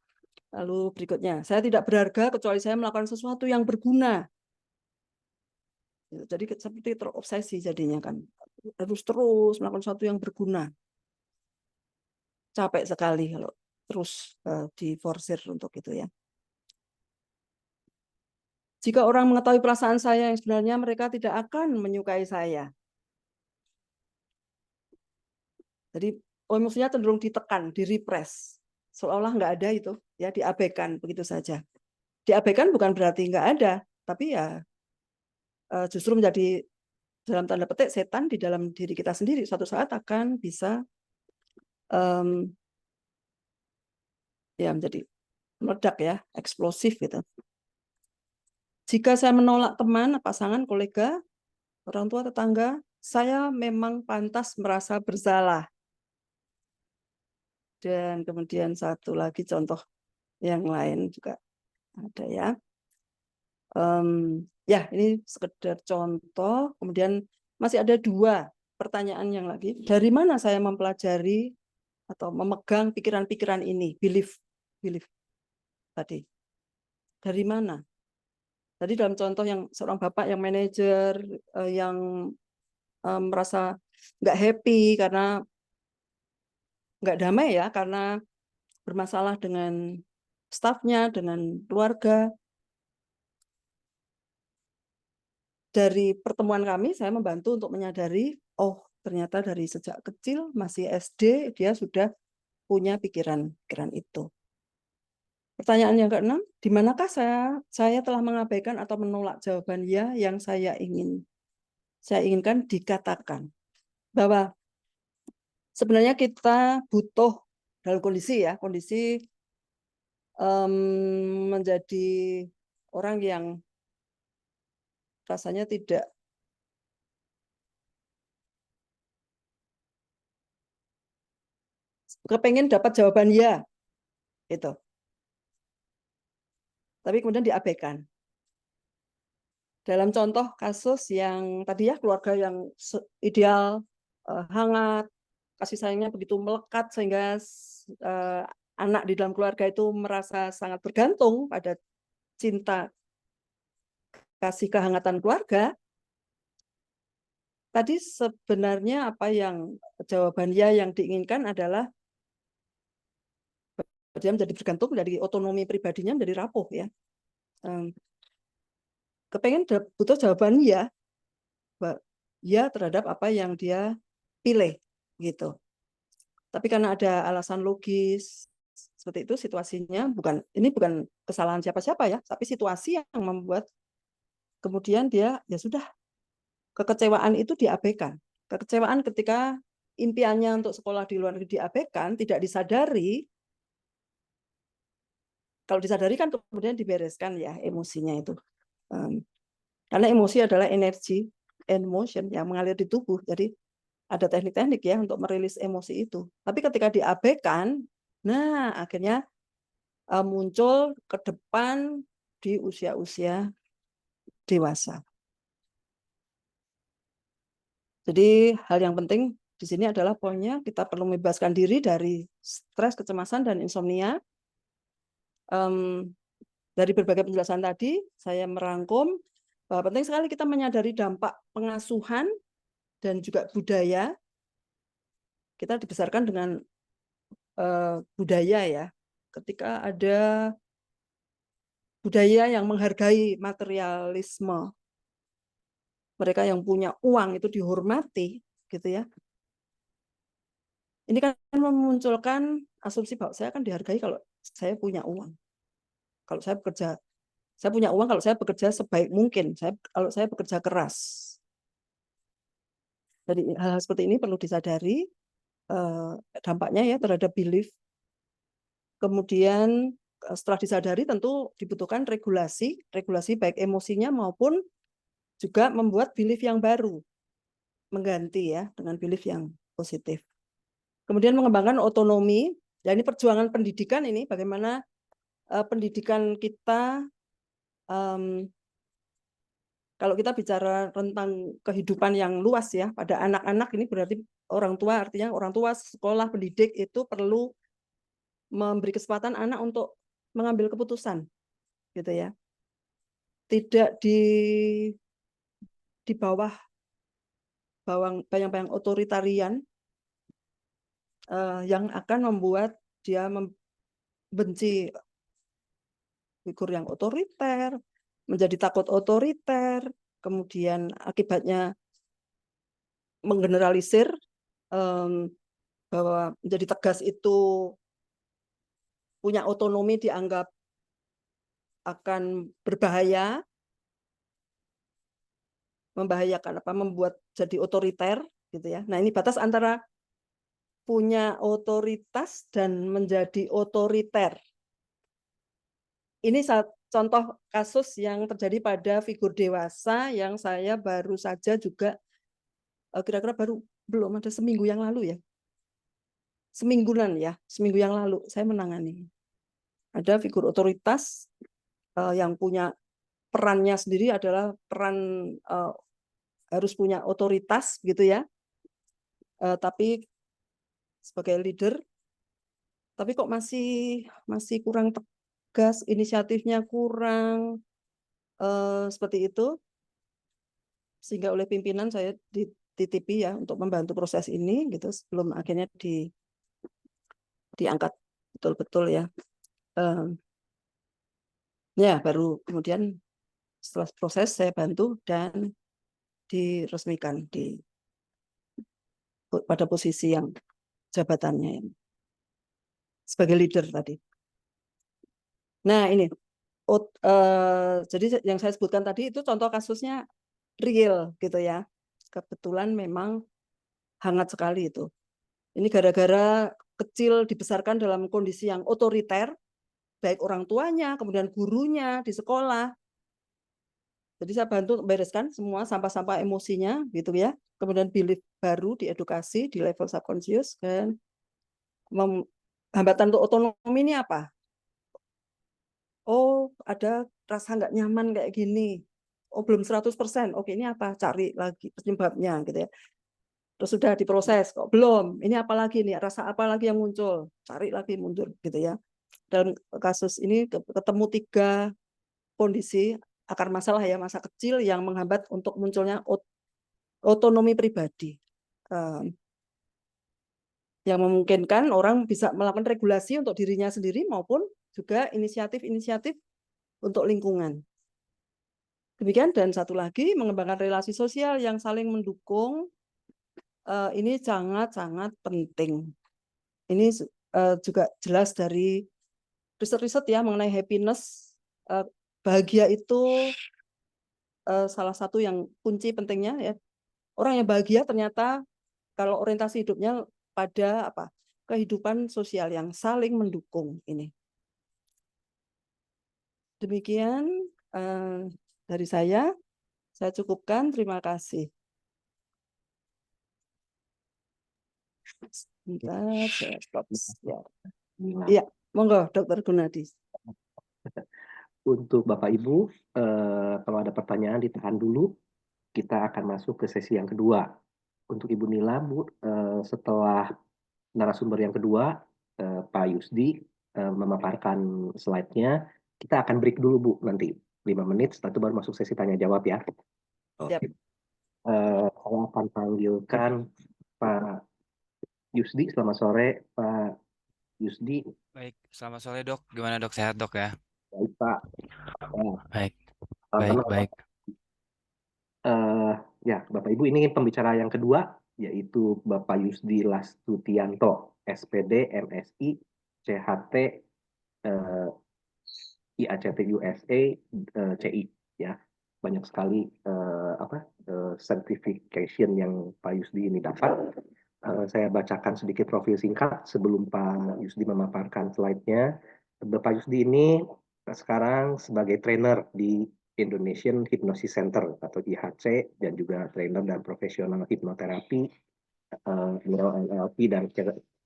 Lalu berikutnya, saya tidak berharga kecuali saya melakukan sesuatu yang berguna. Jadi seperti terobsesi jadinya kan. Harus terus melakukan sesuatu yang berguna. Capek sekali kalau terus diforsir untuk itu ya. Jika orang mengetahui perasaan saya yang sebenarnya mereka tidak akan menyukai saya. Jadi emosinya cenderung ditekan, direpress. seolah-olah nggak ada itu, ya diabaikan begitu saja. Diabaikan bukan berarti nggak ada, tapi ya justru menjadi dalam tanda petik setan di dalam diri kita sendiri suatu saat akan bisa ya menjadi meledak ya, eksplosif gitu. Jika saya menolak teman, pasangan, kolega, orang tua, tetangga, saya memang pantas merasa bersalah. Dan kemudian satu lagi contoh yang lain juga ada ya. Ya, ini sekedar contoh. Kemudian masih ada 2 pertanyaan yang lagi. Dari mana saya mempelajari atau memegang pikiran-pikiran ini? Belief tadi. Dari mana? Tadi dalam contoh yang seorang bapak yang manajer, yang merasa nggak happy karena nggak damai ya, karena bermasalah dengan stafnya, dengan keluarga. Dari pertemuan kami, saya membantu untuk menyadari, oh ternyata dari sejak kecil, masih SD, dia sudah punya pikiran-pikiran itu. Pertanyaan yang ke-6, di manakah saya telah mengabaikan atau menolak jawaban ya yang saya inginkan dikatakan. Bahwa sebenarnya kita butuh dalam kondisi menjadi orang yang rasanya tidak kepengen dapat jawaban ya, itu. Tapi kemudian diabaikan. Dalam contoh kasus yang tadi ya, keluarga yang ideal, hangat, kasih sayangnya begitu melekat sehingga anak di dalam keluarga itu merasa sangat bergantung pada cinta, kasih kehangatan keluarga. Tadi sebenarnya apa yang jawaban ya yang diinginkan adalah dia menjadi bergantung, dari otonomi pribadinya menjadi rapuh ya. Kepengen butuh jawaban ya terhadap apa yang dia pilih gitu. Tapi karena ada alasan logis seperti itu, situasinya ini bukan kesalahan siapa-siapa ya, tapi situasi yang membuat kemudian dia ya sudah, kekecewaan itu diabaikan. Kekecewaan ketika impiannya untuk sekolah di luar negeri diabaikan, tidak disadari. Kalau disadari kan kemudian dibereskan ya emosinya itu. Karena emosi adalah energi, emotion yang mengalir di tubuh. Jadi ada teknik-teknik ya untuk merilis emosi itu. Tapi ketika diabaikan, nah akhirnya muncul ke depan di usia-usia dewasa. Jadi hal yang penting di sini adalah poinnya kita perlu membebaskan diri dari stres, kecemasan, dan insomnia. Dari berbagai penjelasan tadi, saya merangkum bahwa penting sekali kita menyadari dampak pengasuhan dan juga budaya. Kita dibesarkan dengan budaya ya. Ketika ada budaya yang menghargai materialisme, mereka yang punya uang itu dihormati, gitu ya. Ini kan memunculkan asumsi bahwa saya akan dihargai kalau saya punya uang. Kalau saya bekerja, saya punya uang kalau saya bekerja sebaik mungkin, kalau saya bekerja keras. Jadi hal-hal seperti ini perlu disadari dampaknya ya terhadap belief. Kemudian setelah disadari tentu dibutuhkan regulasi baik emosinya maupun juga membuat belief yang baru, mengganti ya dengan belief yang positif. Kemudian mengembangkan otonomi, ya ini perjuangan pendidikan ini, bagaimana pendidikan kita, kalau kita bicara tentang kehidupan yang luas ya, pada anak-anak ini berarti orang tua, artinya orang tua, sekolah, pendidik itu perlu memberi kesempatan anak untuk mengambil keputusan, gitu ya. Tidak di bawah bayang-bayang otoritarian yang akan membuat dia membenci figur yang otoriter, menjadi takut otoriter, kemudian akibatnya menggeneralisir bahwa menjadi tegas itu punya otonomi dianggap akan berbahaya, membahayakan membuat jadi otoriter gitu ya. Nah, ini batas antara punya otoritas dan menjadi otoriter. Ini contoh kasus yang terjadi pada figur dewasa yang saya baru saja juga kira-kira belum ada seminggu yang lalu ya. Seminggu yang lalu saya menangani. Ada figur otoritas yang punya perannya sendiri adalah peran harus punya otoritas gitu ya. Tapi sebagai leader, tapi kok masih kurang tegas, inisiatifnya kurang seperti itu, sehingga oleh pimpinan saya dititipi ya untuk membantu proses ini gitu sebelum akhirnya diangkat betul-betul ya. Ya baru kemudian setelah proses saya bantu dan diresmikan pada posisi yang jabatannya sebagai leader tadi. Nah ini, jadi yang saya sebutkan tadi itu contoh kasusnya real gitu ya. Kebetulan memang hangat sekali itu. Ini gara-gara kecil dibesarkan dalam kondisi yang otoriter, baik orang tuanya, kemudian gurunya di sekolah. Jadi saya bantu bereskan semua sampah-sampah emosinya gitu ya. Kemudian belief baru diedukasi di level subconscious dan hambatan untuk otonomi ini apa? Oh, ada rasa nggak nyaman kayak gini. Oh, belum 100%. Oke, ini apa? Cari lagi penyebabnya gitu ya. Terus sudah diproses, kok belum. Ini apa lagi nih? Rasa apa lagi yang muncul? Cari lagi mundur gitu ya. Dan kasus ini ketemu 3 kondisi akar masalah ya, masa kecil yang menghambat untuk munculnya otonomi pribadi. Yang memungkinkan orang bisa melakukan regulasi untuk dirinya sendiri maupun juga inisiatif-inisiatif untuk lingkungan. Demikian, dan satu lagi mengembangkan relasi sosial yang saling mendukung. Ini sangat-sangat penting. Ini juga jelas dari riset-riset ya mengenai happiness. Bahagia itu salah satu yang kunci pentingnya ya. Orang yang bahagia ternyata kalau orientasi hidupnya pada kehidupan sosial yang saling mendukung ini. Demikian dari saya cukupkan. Terima kasih. Sebentar, saya stop. Ya, monggo Dr. Gunadi. Untuk Bapak Ibu, kalau ada pertanyaan ditahan dulu. Kita akan masuk ke sesi yang kedua. Untuk Ibu Nila, Bu, setelah narasumber yang kedua, Pak Yusdi memaparkan slide-nya, kita akan break dulu Bu nanti 5 menit, setelah itu baru masuk sesi tanya jawab ya. Yep. Saya akan panggilkan Pak Yusdi. Selamat sore Pak Yusdi. Baik, selamat sore Dok. Gimana Dok? Sehat Dok ya? Baik Pak. Baik, baik. Ya, Bapak Ibu, ini pembicara yang kedua, yaitu Bapak Yusdi Lastutianto, SPD, MSI, CHT, IACT USA, CI. Ya, banyak sekali certification yang Pak Yusdi ini dapat. Saya bacakan sedikit profil singkat sebelum Pak Yusdi memaparkan slide-nya. Pak Yusdi ini sekarang sebagai trainer di Indonesian Hypnosis Center atau IHC, dan juga trainer dan profesional hipnoterapi, neuro NLP dan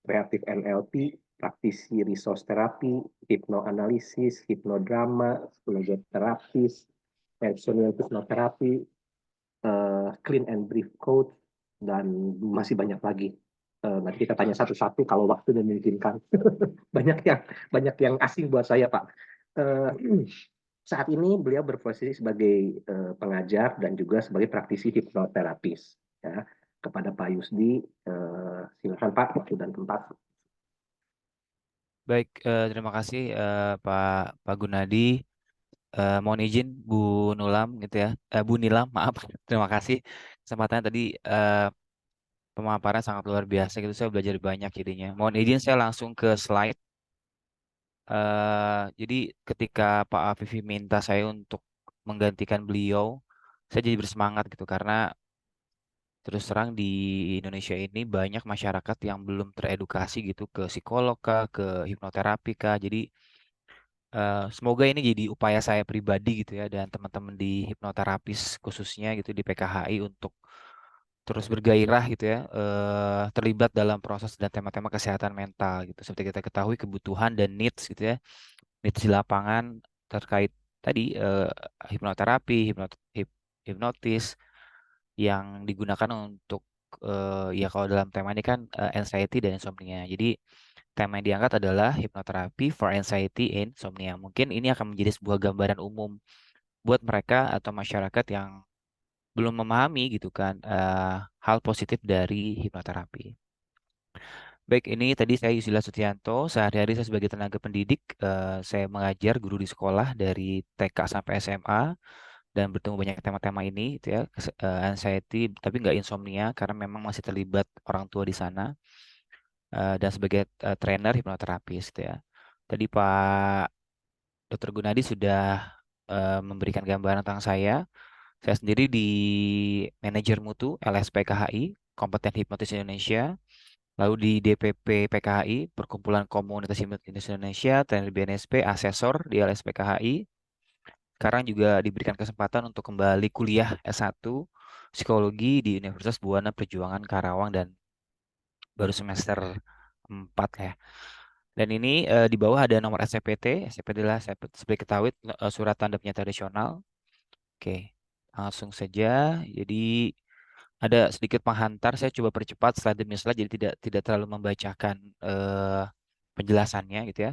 kreatif NLP, praktisi resource terapi, hipnoanalisis, hipnodrama, psikologiterapis, personal hipnoterapi, clean and brief coach, dan masih banyak lagi. Nanti kita tanya satu-satu kalau waktu memungkinkan. banyak yang asing buat saya Pak. Saat ini beliau berposisi sebagai pengajar dan juga sebagai praktisi hipnoterapis. Ya. Kepada Pak Yusdi, silakan Pak, waktu dan tempat. Baik, terima kasih Pak Gunadi. Mohon izin Bu Nulam gitu ya. Bu Nilam, maaf. Terima kasih kesempatannya tadi. Pemaparan sangat luar biasa gitu. Saya belajar banyak jadinya. Mohon izin saya langsung ke slide. Jadi ketika Pak Afifi minta saya untuk menggantikan beliau, saya jadi bersemangat gitu karena terus terang di Indonesia ini banyak masyarakat yang belum teredukasi gitu ke psikolog kah, ke hipnoterapi kah. Jadi semoga ini jadi upaya saya pribadi gitu ya dan teman-teman di hipnoterapis khususnya gitu di PKHI untuk terus bergairah gitu ya, terlibat dalam proses dan tema-tema kesehatan mental gitu. Seperti kita ketahui kebutuhan dan needs gitu ya, needs di lapangan terkait tadi hipnoterapi, hipnotis yang digunakan untuk ya kalau dalam tema ini kan anxiety dan insomnia. Jadi tema yang diangkat adalah hipnoterapi for anxiety and insomnia. Mungkin ini akan menjadi sebuah gambaran umum buat mereka atau masyarakat yang belum memahami gitu kan hal positif dari hipnoterapi. Baik, ini tadi saya Yusila Sutianto. Sehari-hari saya sebagai tenaga pendidik, saya mengajar guru di sekolah dari TK sampai SMA dan bertemu banyak tema-tema ini, gitu ya, anxiety, tapi nggak insomnia karena memang masih terlibat orang tua di sana dan sebagai trainer hipnoterapis, gitu ya. Tadi Pak Dr. Gunadi sudah memberikan gambaran tentang saya. Saya sendiri di manajer mutu LSPKHI, Kompeten Hipnotis Indonesia. Lalu di DPP PKHI, Perkumpulan Komunitas Hipnotis Indonesia, trainer BNSP, asesor di LSPKHI. Sekarang juga diberikan kesempatan untuk kembali kuliah S1 Psikologi di Universitas Buana Perjuangan Karawang dan baru semester 4 ya. Dan ini di bawah ada nomor SCPT. SCPT adalah seperti ketahui surat tanda penyedia tradisional. Oke, langsung saja. Jadi ada sedikit penghantar. Saya coba percepat slide demi slide, jadi tidak terlalu membacakan penjelasannya gitu ya.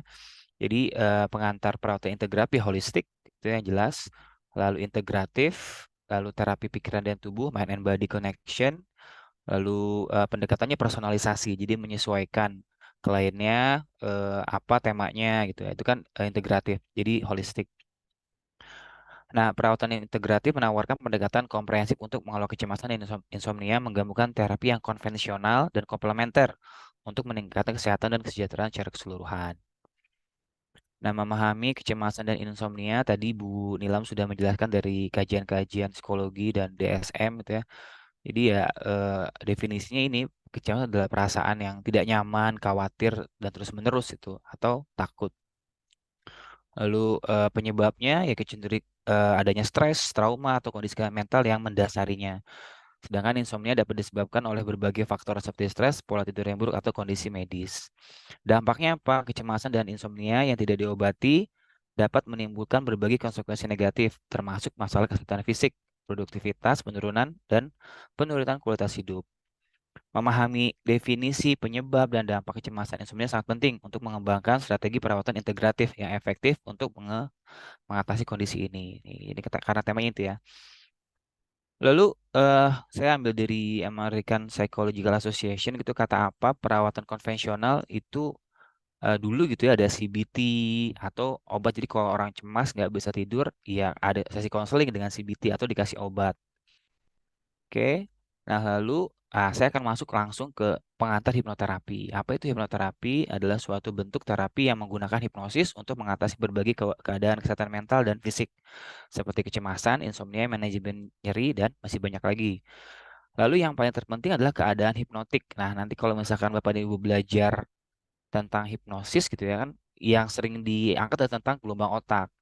Jadi pengantar perawatan integratif holistik itu yang jelas, lalu integratif, lalu terapi pikiran dan tubuh, mind and body connection, lalu pendekatannya personalisasi, jadi menyesuaikan kliennya apa temanya gitu ya. Itu kan integratif, jadi holistik. Nah, perawatan integratif menawarkan pendekatan komprehensif untuk mengelola kecemasan dan insomnia, menggabungkan terapi yang konvensional dan komplementer untuk meningkatkan kesehatan dan kesejahteraan secara keseluruhan. Nah, memahami kecemasan dan insomnia, tadi Bu Nilam sudah menjelaskan dari kajian-kajian psikologi dan DSM gitu ya. Jadi ya definisinya ini kecemasan adalah perasaan yang tidak nyaman, khawatir, dan terus-menerus itu, atau takut. Lalu penyebabnya ya kecenderungan adanya stres, trauma, atau kondisi mental yang mendasarinya. Sedangkan insomnia dapat disebabkan oleh berbagai faktor seperti stres, pola tidur yang buruk, atau kondisi medis. Dampaknya apa? Kecemasan dan insomnia yang tidak diobati dapat menimbulkan berbagai konsekuensi negatif, termasuk masalah kesehatan fisik, produktivitas, penurunan kualitas hidup. Memahami definisi, penyebab, dan dampak kecemasan insomnia sangat penting untuk mengembangkan strategi perawatan integratif yang efektif untuk mengatasi kondisi ini. Ini karena temanya itu ya. Lalu saya ambil dari American Psychological Association gitu, kata apa perawatan konvensional itu dulu gitu ya ada CBT atau obat. Jadi kalau orang cemas nggak bisa tidur, ya ada sesi konseling dengan CBT atau dikasih obat. Oke. Nah, lalu saya akan masuk langsung ke pengantar hipnoterapi. Apa itu hipnoterapi? Adalah suatu bentuk terapi yang menggunakan hipnosis untuk mengatasi berbagai keadaan kesehatan mental dan fisik seperti kecemasan, insomnia, manajemen nyeri, dan masih banyak lagi. Lalu yang paling terpenting adalah keadaan hipnotik. Nah, nanti kalau misalkan Bapak dan Ibu belajar tentang hipnosis gitu ya kan, yang sering diangkat adalah tentang gelombang otak.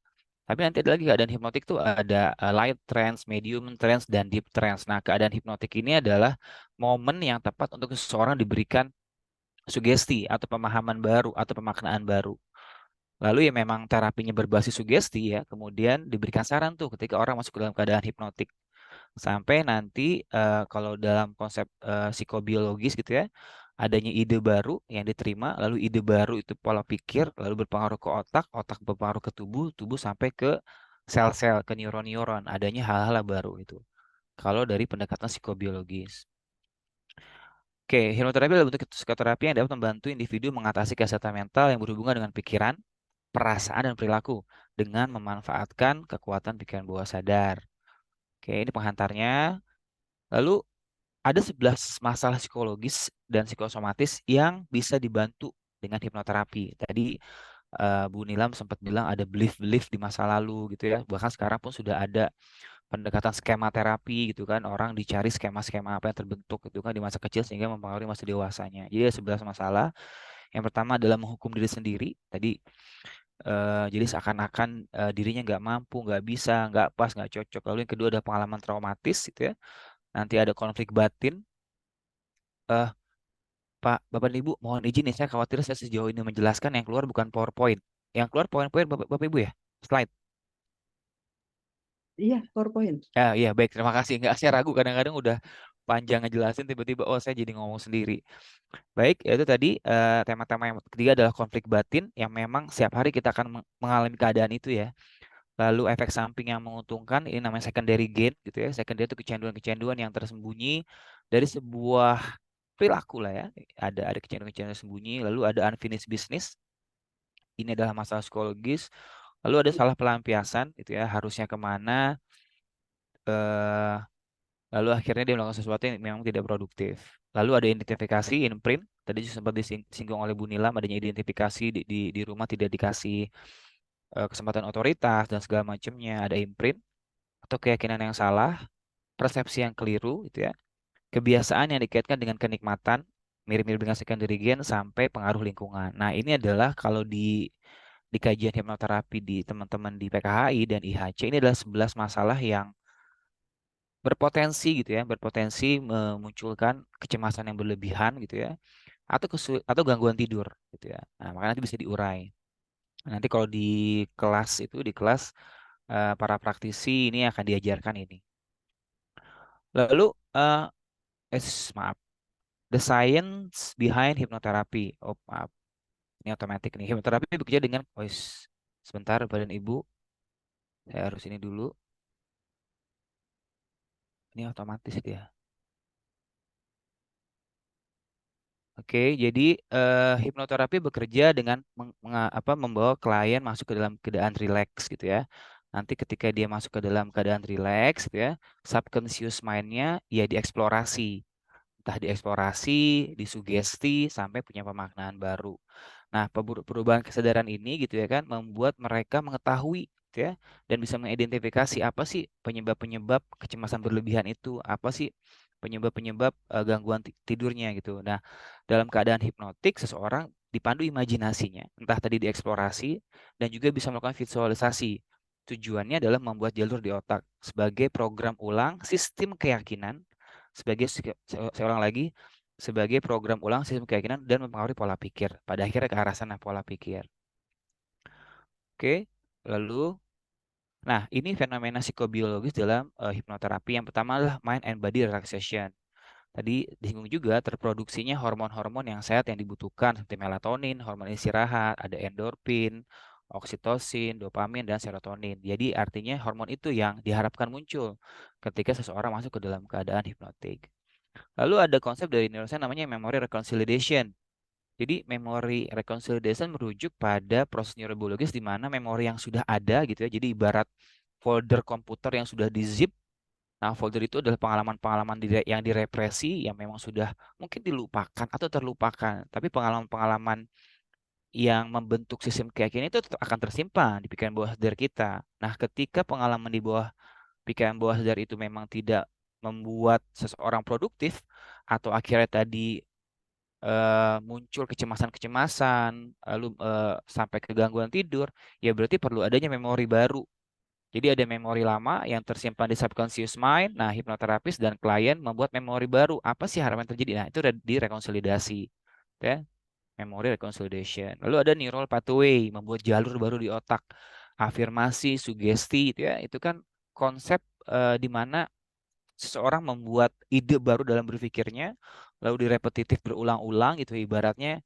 Tapi nanti ada lagi keadaan hipnotik tuh ada light trance, medium trance, dan deep trance. Nah, keadaan hipnotik ini adalah momen yang tepat untuk seseorang diberikan sugesti atau pemahaman baru atau pemaknaan baru. Lalu ya memang terapinya berbasis sugesti ya, kemudian diberikan saran tuh ketika orang masuk ke dalam keadaan hipnotik. Sampai nanti kalau dalam konsep psikobiologis gitu ya, adanya ide baru yang diterima, lalu ide baru itu pola pikir, lalu berpengaruh ke otak, otak berpengaruh ke tubuh, tubuh sampai ke sel-sel, ke neuron-neuron, adanya hal-hal baru itu. Kalau dari pendekatan psikobiologis. Oke, hipnoterapi adalah bentuk psikoterapi yang dapat membantu individu mengatasi kesehatan mental yang berhubungan dengan pikiran, perasaan, dan perilaku dengan memanfaatkan kekuatan pikiran bawah sadar. Oke, ini penghantarnya. Lalu ada 11 masalah psikologis dan psikosomatis yang bisa dibantu dengan hipnoterapi. Tadi Bu Nilam sempat bilang ada belief-belief di masa lalu gitu ya. Bahkan sekarang pun sudah ada pendekatan skema terapi gitu kan. Orang dicari skema-skema apa yang terbentuk itu kan di masa kecil sehingga mempengaruhi masa dewasanya. Jadi ada 11 masalah. Yang pertama adalah menghukum diri sendiri. Tadi jadi seakan-akan dirinya nggak mampu, nggak bisa, nggak pas, nggak cocok. Lalu yang kedua ada pengalaman traumatis gitu ya. Nanti ada konflik batin. Eh, Pak, Bapak dan Ibu, mohon izin nih, saya khawatir saya sejauh ini menjelaskan yang keluar bukan PowerPoint. Yang keluar poin-poin Bapak Ibu ya, slide. Iya, PowerPoint. Iya baik, terima kasih. Nggak, saya ragu kadang-kadang udah panjang ngejelasin tiba-tiba oh saya jadi ngomong sendiri. Baik, itu tadi tema-tema yang ketiga adalah konflik batin yang memang setiap hari kita akan mengalami keadaan itu ya. Lalu efek samping yang menguntungkan ini namanya secondary gain gitu ya. Secondary itu kecanduan-kecanduan yang tersembunyi dari sebuah perilaku lah ya. Ada kecanduan-kecanduan sembunyi, lalu ada unfinished business. Ini adalah masalah psikologis. Lalu ada salah pelampiasan gitu ya, harusnya kemana eh lalu akhirnya dia melakukan sesuatu yang memang tidak produktif. Lalu ada identifikasi, imprint. Tadi sempat disinggung oleh Bu Nilam, adanya identifikasi di rumah tidak dikasih kesempatan otoritas dan segala macamnya. Ada imprint atau keyakinan yang salah, persepsi yang keliru, gitu ya. Kebiasaan yang dikaitkan dengan kenikmatan, mirip-mirip dengan secondary gain sampai pengaruh lingkungan. Nah, ini adalah kalau di kajian hipnoterapi di teman-teman di PKHI dan IHC ini adalah 11 masalah yang berpotensi gitu ya, berpotensi memunculkan kecemasan yang berlebihan gitu ya, atau gangguan tidur gitu ya. Nah, makanya nanti bisa diurai. Nanti kalau di kelas itu di kelas para praktisi ini akan diajarkan ini. Lalu maaf, the science behind hypnotherapy. Oh, maaf. Ini otomatis nih. Hipnoterapi bekerja dengan sebentar badan Ibu. Saya harus ini dulu. Ini otomatis dia. Oke, jadi hipnoterapi bekerja dengan membawa klien masuk ke dalam keadaan rileks gitu ya. Nanti ketika dia masuk ke dalam keadaan rileks gitu ya, subconscious mind-nya ya dieksplorasi. Entah dieksplorasi, disugesti, sampai punya pemaknaan baru. Nah, perubahan kesadaran ini gitu ya kan, membuat mereka mengetahui gitu ya, dan bisa mengidentifikasi apa sih penyebab-penyebab kecemasan berlebihan itu, apa sih penyebab-penyebab gangguan tidurnya gitu. Nah, dalam keadaan hipnotik, seseorang dipandu imajinasinya, entah tadi dieksplorasi, dan juga bisa melakukan visualisasi. Tujuannya adalah membuat jalur di otak sebagai program ulang sistem keyakinan sebagai seorang lagi sebagai program ulang sistem keyakinan dan mempengaruhi pola pikir. Pada akhirnya ke arah sana pola pikir. Oke, lalu nah ini fenomena psikobiologis dalam hipnoterapi. Yang pertama adalah mind and body relaxation. Tadi disinggung juga terproduksinya hormon-hormon yang sehat yang dibutuhkan seperti melatonin, hormon istirahat, ada endorfin, oksitosin, dopamin, dan serotonin. Jadi artinya hormon itu yang diharapkan muncul ketika seseorang masuk ke dalam keadaan hipnotik. Lalu ada konsep dari neuroscience namanya memory reconciliation. Jadi memory reconciliation merujuk pada proses neurobiologis di mana memori yang sudah ada gitu ya. Jadi ibarat folder komputer yang sudah di-zip. Nah, folder itu adalah pengalaman-pengalaman yang direpresi yang memang sudah mungkin dilupakan atau terlupakan. Tapi pengalaman-pengalaman yang membentuk sistem keyakinan itu tetap akan tersimpan di pikiran bawah sadar kita. Nah, ketika pengalaman di bawah pikiran bawah sadar itu memang tidak membuat seseorang produktif atau akhirnya tadi muncul kecemasan-kecemasan lalu sampai ke gangguan tidur, ya berarti perlu adanya memori baru. Jadi ada memori lama yang tersimpan di subconscious mind. Nah, hipnoterapis dan klien membuat memori baru. Apa sih harapan terjadi? Nah, itu udah direkonsolidasi, ya. Memory reconciliation. Lalu ada neural pathway, membuat jalur baru di otak. Afirmasi, sugesti, itu ya. Itu kan konsep di mana seseorang membuat ide baru dalam berpikirnya, lalu direpetitif berulang-ulang gitu. Ibaratnya,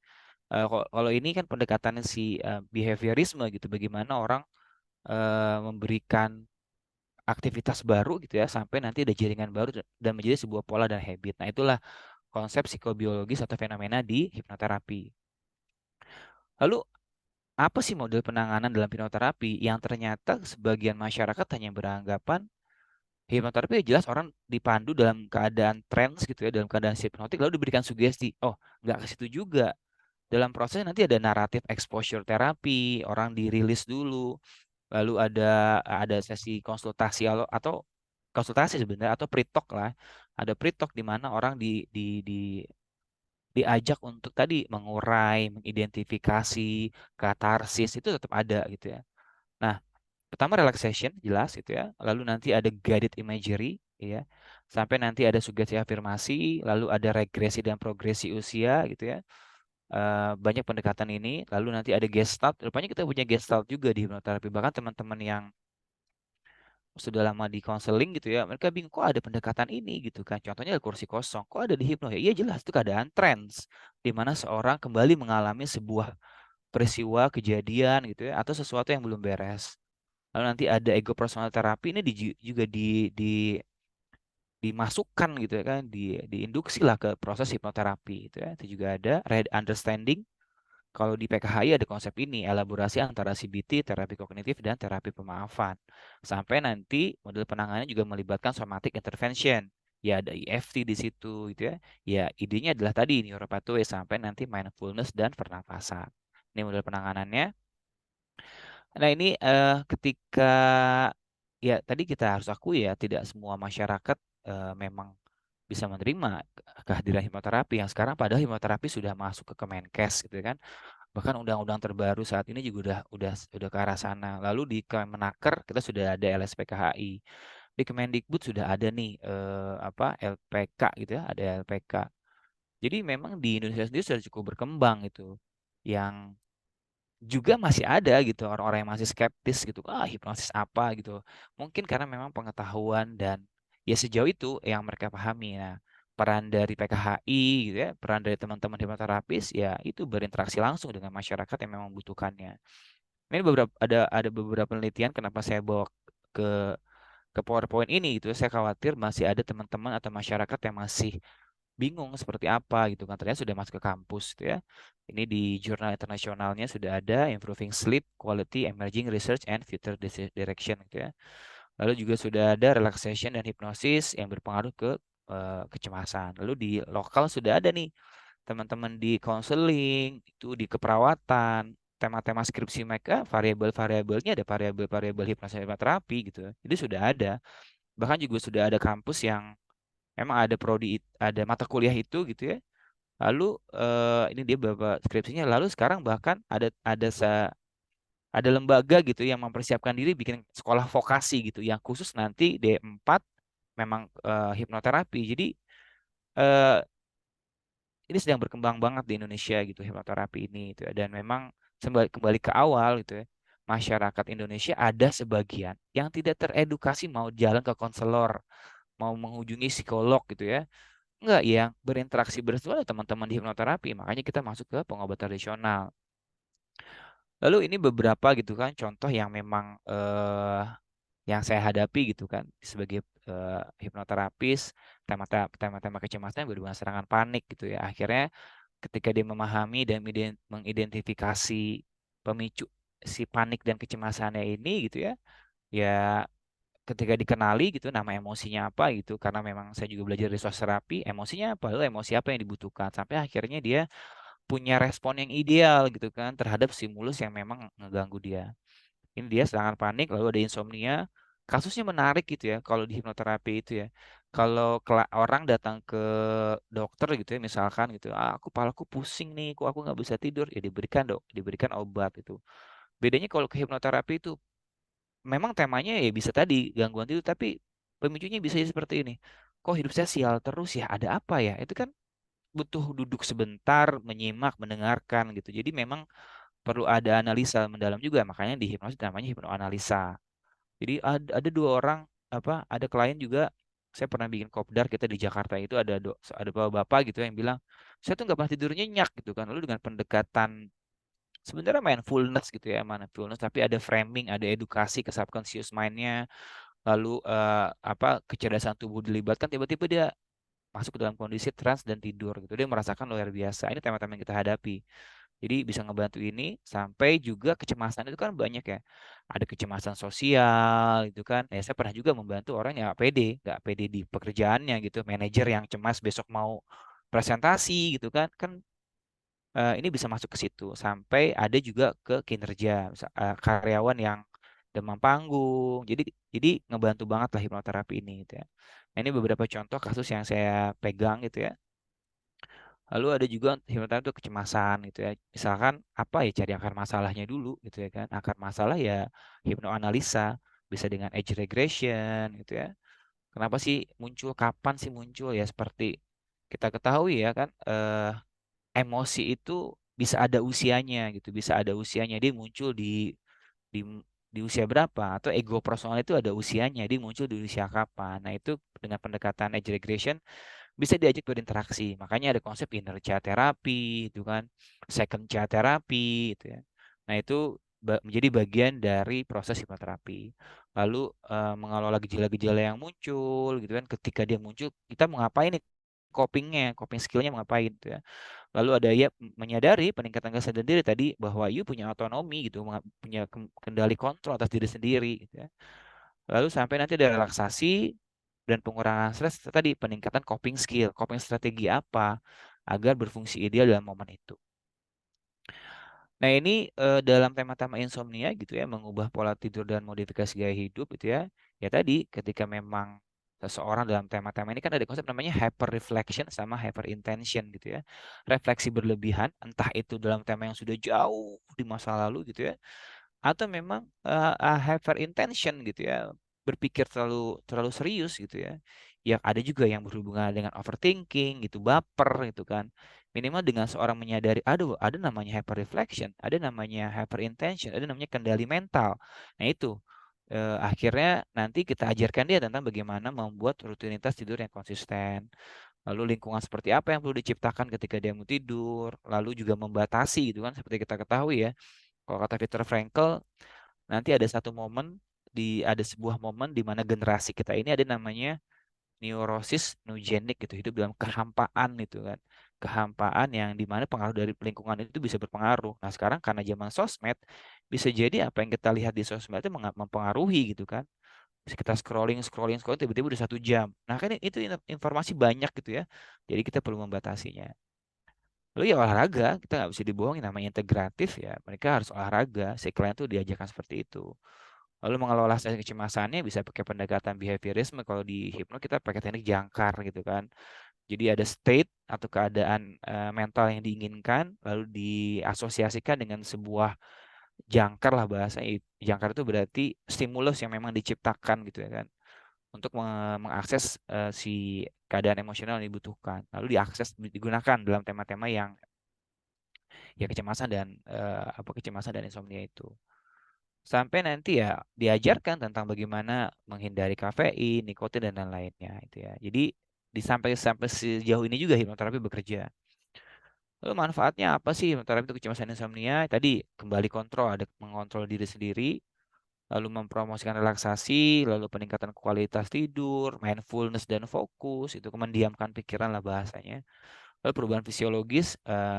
kalau ini kan pendekatannya si behaviorisme gitu. Bagaimana orang memberikan aktivitas baru gitu ya sampai nanti ada jaringan baru dan menjadi sebuah pola dan habit. Nah, itulah konsep psikobiologis atau fenomena di hipnoterapi. Lalu apa sih model penanganan dalam hipnoterapi yang ternyata sebagian masyarakat hanya beranggapan hipnoterapi ya jelas orang dipandu dalam keadaan trance gitu ya, dalam keadaan hipnotik lalu diberikan sugesti. Oh, nggak ke situ juga. dalam proses nanti ada naratif exposure terapi, orang dirilis dulu, lalu ada sesi konsultasi atau konsultasi sebenarnya atau pre-talk lah. Ada pre-talk di mana orang diajak untuk tadi mengurai, mengidentifikasi, katarsis itu tetap ada gitu ya. Nah, pertama relaxation jelas gitu ya. Lalu nanti ada guided imagery ya. Sampai nanti ada sugesti afirmasi, lalu ada regresi dan progresi usia gitu ya. Banyak pendekatan ini, lalu nanti ada gestalt. Rupanya kita punya gestalt juga di hipnoterapi. Bahkan teman-teman yang sudah lama di konseling gitu ya, mereka bingung kok ada pendekatan ini gitu kan. Contohnya ada kursi kosong, kok ada di hipno ya? Iya jelas itu keadaan trance di mana seorang kembali mengalami sebuah peristiwa kejadian gitu ya atau sesuatu yang belum beres. Lalu nanti ada ego personal terapi ini juga dimasukkan gitu ya kan, diinduksi lah ke proses hipnoterapi gitu ya. Itu juga ada red understanding. Kalau di PKHI ada konsep ini, elaborasi antara CBT, terapi kognitif, dan terapi pemaafan. Sampai nanti model penanganannya juga melibatkan somatic intervention. Ya ada EFT di situ gitu ya. Ya idenya adalah tadi neuropathway sampai nanti mindfulness dan pernafasan. Ini model penanganannya. Nah ini ketika ya tadi kita harus akui ya tidak semua masyarakat memang bisa menerima kehadiran hipnoterapi yang sekarang padahal hipnoterapi sudah masuk ke Kemenkes gitu kan. Bahkan undang-undang terbaru saat ini juga udah ke arah sana. Lalu di Kemenaker kita sudah ada LSPKHI. Di Kemendikbud sudah ada nih LPK gitu ya, ada LPK. Jadi memang di Indonesia sendiri sudah cukup berkembang gitu. Yang juga masih ada gitu orang-orang yang masih skeptis gitu. Hipnosis apa gitu. Mungkin karena memang pengetahuan dan ya sejauh itu yang mereka pahami. Nah, peran dari PKHI gitu ya, peran dari teman-teman hipnoterapis ya itu berinteraksi langsung dengan masyarakat yang memang membutuhkannya. Ini ada beberapa penelitian kenapa saya bawa ke ke PowerPoint ini gitu. Saya khawatir masih ada teman-teman atau masyarakat yang masih bingung seperti apa gitu kan. Ternyata sudah masuk ke kampus gitu ya. Ini di jurnal internasionalnya sudah ada Improving Sleep Quality Emerging Research and Future Direction gitu ya. Lalu juga sudah ada relaxation dan hipnosis yang berpengaruh ke kecemasan. Lalu di lokal sudah ada nih teman-teman di konseling, itu di keperawatan, tema-tema skripsi mereka variabel-variabelnya ada variabel-variabel hipnoterapi gitu. Jadi sudah ada. Bahkan juga sudah ada kampus yang emang ada prodi ada mata kuliah itu gitu ya. Lalu ini dia beberapa skripsinya. Lalu sekarang bahkan ada lembaga gitu yang mempersiapkan diri bikin sekolah vokasi gitu yang khusus nanti D4 memang hipnoterapi. Jadi eh, ini sedang berkembang banget di Indonesia gitu hipnoterapi ini gitu ya. Dan memang kembali ke awal gitu ya. Masyarakat Indonesia ada sebagian yang tidak teredukasi mau jalan ke konselor, mau menghubungi psikolog gitu ya. Enggak, yang berinteraksi bersama teman-teman di hipnoterapi. Makanya kita masuk ke pengobatan tradisional. Lalu ini beberapa gitu kan contoh yang memang yang saya hadapi gitu kan sebagai hipnoterapis, tema-tema kecemasan yang berhubungan serangan panik gitu ya. Akhirnya ketika dia memahami dan mengidentifikasi pemicu si panik dan kecemasannya ini gitu ya, ya ketika dikenali gitu nama emosinya apa gitu karena memang saya juga belajar di terapi emosinya apa lalu emosi apa yang dibutuhkan sampai akhirnya dia punya respon yang ideal gitu kan terhadap stimulus yang memang ngeganggu dia. Ini dia serangan panik lalu ada insomnia. Kasusnya menarik gitu ya kalau di hipnoterapi itu ya. Kalau orang datang ke dokter gitu ya misalkan gitu, aku kepalaku pusing nih, kok aku nggak bisa tidur, ya diberikan obat itu. Bedanya kalau ke hipnoterapi itu memang temanya ya bisa tadi gangguan tidur, tapi pemicunya bisa jadi seperti ini. Kok hidup saya sial terus ya? Ada apa ya? Itu kan butuh duduk sebentar, menyimak, mendengarkan gitu. Jadi memang perlu ada analisa mendalam juga. Makanya di hipnosis namanya hipnoanalisa. Jadi ada dua orang ada klien juga saya pernah bikin kopdar kita di Jakarta itu ada bapak-bapak gitu yang bilang saya tuh nggak pernah tidur nyenyak gitu kan lalu dengan pendekatan sebenarnya mindfulness gitu ya mindfulness tapi ada framing ada edukasi ke subconscious mind-nya lalu kecerdasan tubuh dilibatkan tiba-tiba dia masuk ke dalam kondisi trance dan tidur gitu dia merasakan luar biasa ini tema-tema yang kita hadapi jadi bisa ngebantu ini sampai juga kecemasan itu kan banyak ya. Ada kecemasan sosial itu kan. Saya pernah juga membantu orang yang nggak pede di pekerjaannya gitu. Manajer yang cemas besok mau presentasi gitu kan. Kan ini bisa masuk ke situ. Sampai ada juga ke kinerja, karyawan yang demam panggung. Jadi ngebantu banget lah hipnoterapi ini gitu ya. Nah, ini beberapa contoh kasus yang saya pegang gitu ya. Lalu ada juga hipnoterapi itu kecemasan gitu ya. Misalkan apa ya, cari akar masalahnya dulu gitu ya kan. Akar masalah ya hipnoanalisa, bisa dengan age regression gitu ya. Kenapa sih muncul, kapan sih muncul ya, seperti kita ketahui ya kan, emosi itu bisa ada usianya gitu, bisa ada usianya, dia muncul di di usia berapa, atau ego personal itu ada usianya, dia muncul di usia kapan. Nah, itu dengan pendekatan age regression bisa diajak berinteraksi. Makanya ada konsep inner child therapy itu kan, second child therapy itu ya. Nah, itu menjadi bagian dari proses hipnoterapi. Lalu mengelola gejala-gejala yang muncul gitu kan. Ketika dia muncul, kita mau ngapain nih, coping skillnya mau ngapain gitu ya. Lalu ada ya menyadari peningkatan kesadaran diri tadi, bahwa you punya otonomi gitu, punya kendali kontrol atas diri sendiri gitu ya. Lalu sampai nanti ada relaksasi dan pengurangan stres, tadi peningkatan coping skill, coping strategi apa agar berfungsi ideal dalam momen itu. Nah, ini dalam tema-tema insomnia gitu ya, mengubah pola tidur dan modifikasi gaya hidup gitu ya. Ya tadi, ketika memang seseorang dalam tema-tema ini kan ada konsep namanya hyper reflection sama hyper intention gitu ya. Refleksi berlebihan, entah itu dalam tema yang sudah jauh di masa lalu gitu ya, atau memang hyper intention gitu ya, berpikir terlalu terlalu serius gitu ya. Ya ada juga yang berhubungan dengan overthinking gitu, baper gitu kan. Minimal dengan seorang menyadari, aduh, ada namanya hyper reflection, ada namanya hyper intention, ada namanya kendali mental. Nah, itu akhirnya nanti kita ajarkan dia tentang bagaimana membuat rutinitas tidur yang konsisten. Lalu lingkungan seperti apa yang perlu diciptakan ketika dia mau tidur, lalu juga membatasi gitu kan, seperti kita ketahui ya. Kalau kata Viktor Frankl, nanti ada satu momen, ada sebuah momen di mana generasi kita ini ada namanya neurosis nugenik gitu, hidup dalam kehampaan itu kan. Kehampaan yang dimana pengaruh dari lingkungan itu bisa berpengaruh. Nah, sekarang karena zaman sosmed, bisa jadi apa yang kita lihat di sosmed itu mempengaruhi gitu kan. Bisa kita scrolling scrolling scrolling, tiba-tiba udah 1 jam. Nah, kan itu informasi banyak gitu ya. Jadi kita perlu membatasinya. Lalu ya olahraga, kita nggak bisa dibohongin, namanya integratif ya. Mereka harus olahraga, si klien tuh diajarkan seperti itu. Lalu mengelola stres kecemasannya bisa pakai pendekatan behaviorisme. Kalau di hipno kita pakai teknik jangkar gitu kan. Jadi ada state atau keadaan mental yang diinginkan, lalu diasosiasikan dengan sebuah jangkar lah bahasanya. Jangkar itu berarti stimulus yang memang diciptakan gitu ya kan, untuk mengakses si keadaan emosional yang dibutuhkan. Lalu diakses, digunakan dalam tema-tema yang ya kecemasan dan kecemasan dan insomnia itu. Sampai nanti ya diajarkan tentang bagaimana menghindari kafein, nikotin dan lain-lainnya itu ya. Jadi sampai sampai sejauh ini juga hipnoterapi bekerja. Lalu manfaatnya apa sih hipnoterapi untuk kecemasan insomnia? Tadi kembali kontrol, ada mengontrol diri sendiri, lalu mempromosikan relaksasi, lalu peningkatan kualitas tidur, mindfulness dan fokus, itu mendiamkan pikiran lah bahasanya. Lalu perubahan fisiologis,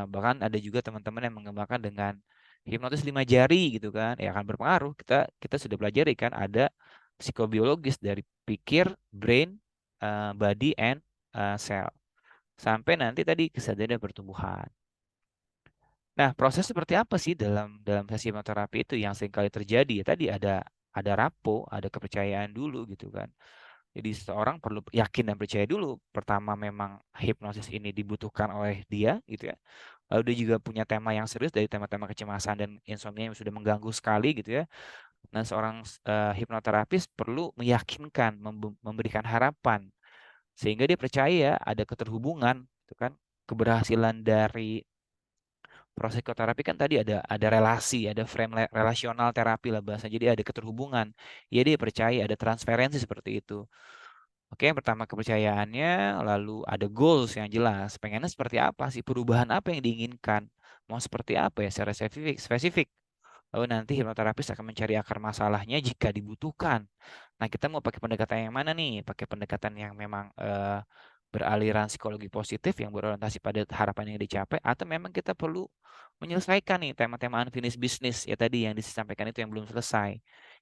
bahkan ada juga teman-teman yang mengembangkan dengan hipnotis 5 jari gitu kan, ya akan berpengaruh. Kita sudah pelajari kan, ada psikobiologis dari pikir, brain, body, and cell. Sampai nanti tadi kesadaran dan pertumbuhan. Nah, proses seperti apa sih dalam dalam sesi hipnoterapi itu yang seringkali terjadi? Ya tadi ada rapo, ada kepercayaan dulu gitu kan. Jadi seseorang perlu yakin dan percaya dulu. Pertama, memang hipnosis ini dibutuhkan oleh dia gitu ya. Lalu dia juga punya tema yang serius dari tema-tema kecemasan dan insomnia yang sudah mengganggu sekali gitu ya. Nah, seorang hipnoterapis perlu meyakinkan, memberikan harapan sehingga dia percaya ada keterhubungan gitu kan. Keberhasilan dari proses psikoterapi kan tadi ada relasi, ada frame relasional terapi lah bahasa. Jadi ada keterhubungan. Ya dia percaya ada transferensi seperti itu. Oke, yang pertama kepercayaannya, lalu ada goals yang jelas. Pengennya seperti apa sih? Perubahan apa yang diinginkan? Mau seperti apa ya secara spesifik. Lalu nanti hipnoterapis akan mencari akar masalahnya jika dibutuhkan. Nah, kita mau pakai pendekatan yang mana nih? Pakai pendekatan yang memang beraliran psikologi positif yang berorientasi pada harapan yang dicapai, atau memang kita perlu menyelesaikan nih tema-tema unfinished business ya tadi yang disampaikan itu yang belum selesai.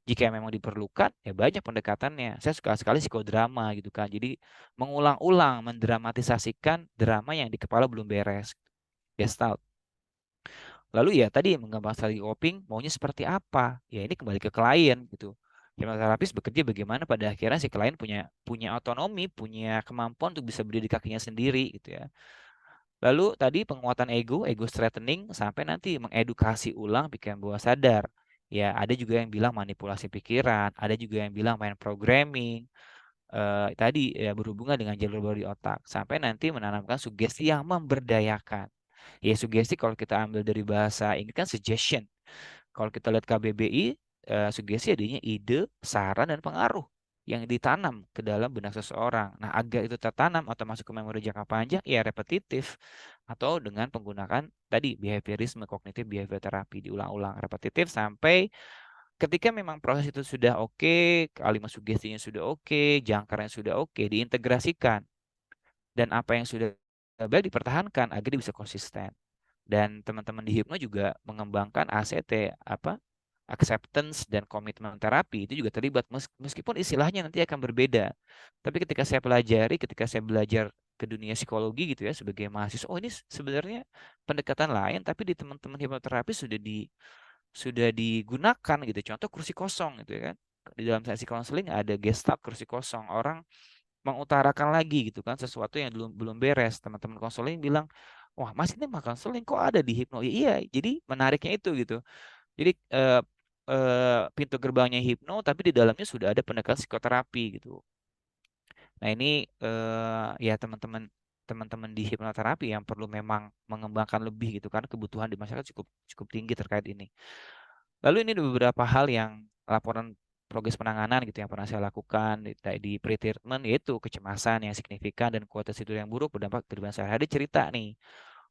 Jika memang diperlukan, ya banyak pendekatannya. Saya suka sekali psikodrama gitu kan. Jadi mengulang-ulang, mendramatisasikan drama yang di kepala belum beres. Gestalt. Lalu ya tadi mengembang strategi coping maunya seperti apa? Ya ini kembali ke klien gitu. Hipnoterapis bekerja bagaimana pada akhirnya si klien punya punya otonomi, punya kemampuan untuk bisa berdiri di kakinya sendiri gitu ya. Lalu tadi penguatan ego strengthening sampai nanti mengedukasi ulang pikiran bawah sadar. Ya, ada juga yang bilang manipulasi pikiran, ada juga yang bilang main programming. Tadi ya berhubungan dengan jalur baru di otak sampai nanti menanamkan sugesti yang memberdayakan. Ya, sugesti kalau kita ambil dari bahasa ini kan suggestion. Kalau kita lihat KBBI, sugesti adanya ide, saran, dan pengaruh yang ditanam ke dalam benak seseorang. Nah, agar itu tertanam atau masuk ke memori jangka panjang, ya repetitif. Atau dengan penggunaan tadi behaviorisme, kognitif behavior terapi, diulang-ulang repetitif sampai ketika memang proses itu sudah oke, kalimat sugestinya sudah oke, jangkarnya sudah oke, diintegrasikan. Dan apa yang sudah baik dipertahankan agar dia bisa konsisten. Dan teman-teman di Hipno juga mengembangkan ACT acceptance dan komitmen terapi itu juga terlibat meskipun istilahnya nanti akan berbeda. Tapi ketika saya pelajari, ketika saya belajar ke dunia psikologi gitu ya sebagai mahasiswa, oh ini sebenarnya pendekatan lain tapi di teman-teman hipnoterapi sudah digunakan gitu. Contoh kursi kosong gitu ya kan. Di dalam sesi konseling ada gestalt kursi kosong. Orang mengutarakan lagi gitu kan sesuatu yang belum belum beres. Teman-teman konseling bilang, "Wah, Mas ini mah konseling kok ada di Hipno?" Ya, iya, jadi menariknya itu gitu. Jadi pintu gerbangnya Hipno tapi di dalamnya sudah ada pendekatan psikoterapi gitu. Nah, ini ya teman-teman di hipnoterapi yang perlu memang mengembangkan lebih gitu kan kebutuhan di masyarakat cukup cukup tinggi terkait ini. Lalu ini ada beberapa hal yang laporan progres penanganan gitu yang pernah saya lakukan di pre-treatment yaitu kecemasan yang signifikan dan kualitas tidur yang buruk berdampak kehidupan sehari-hari cerita nih.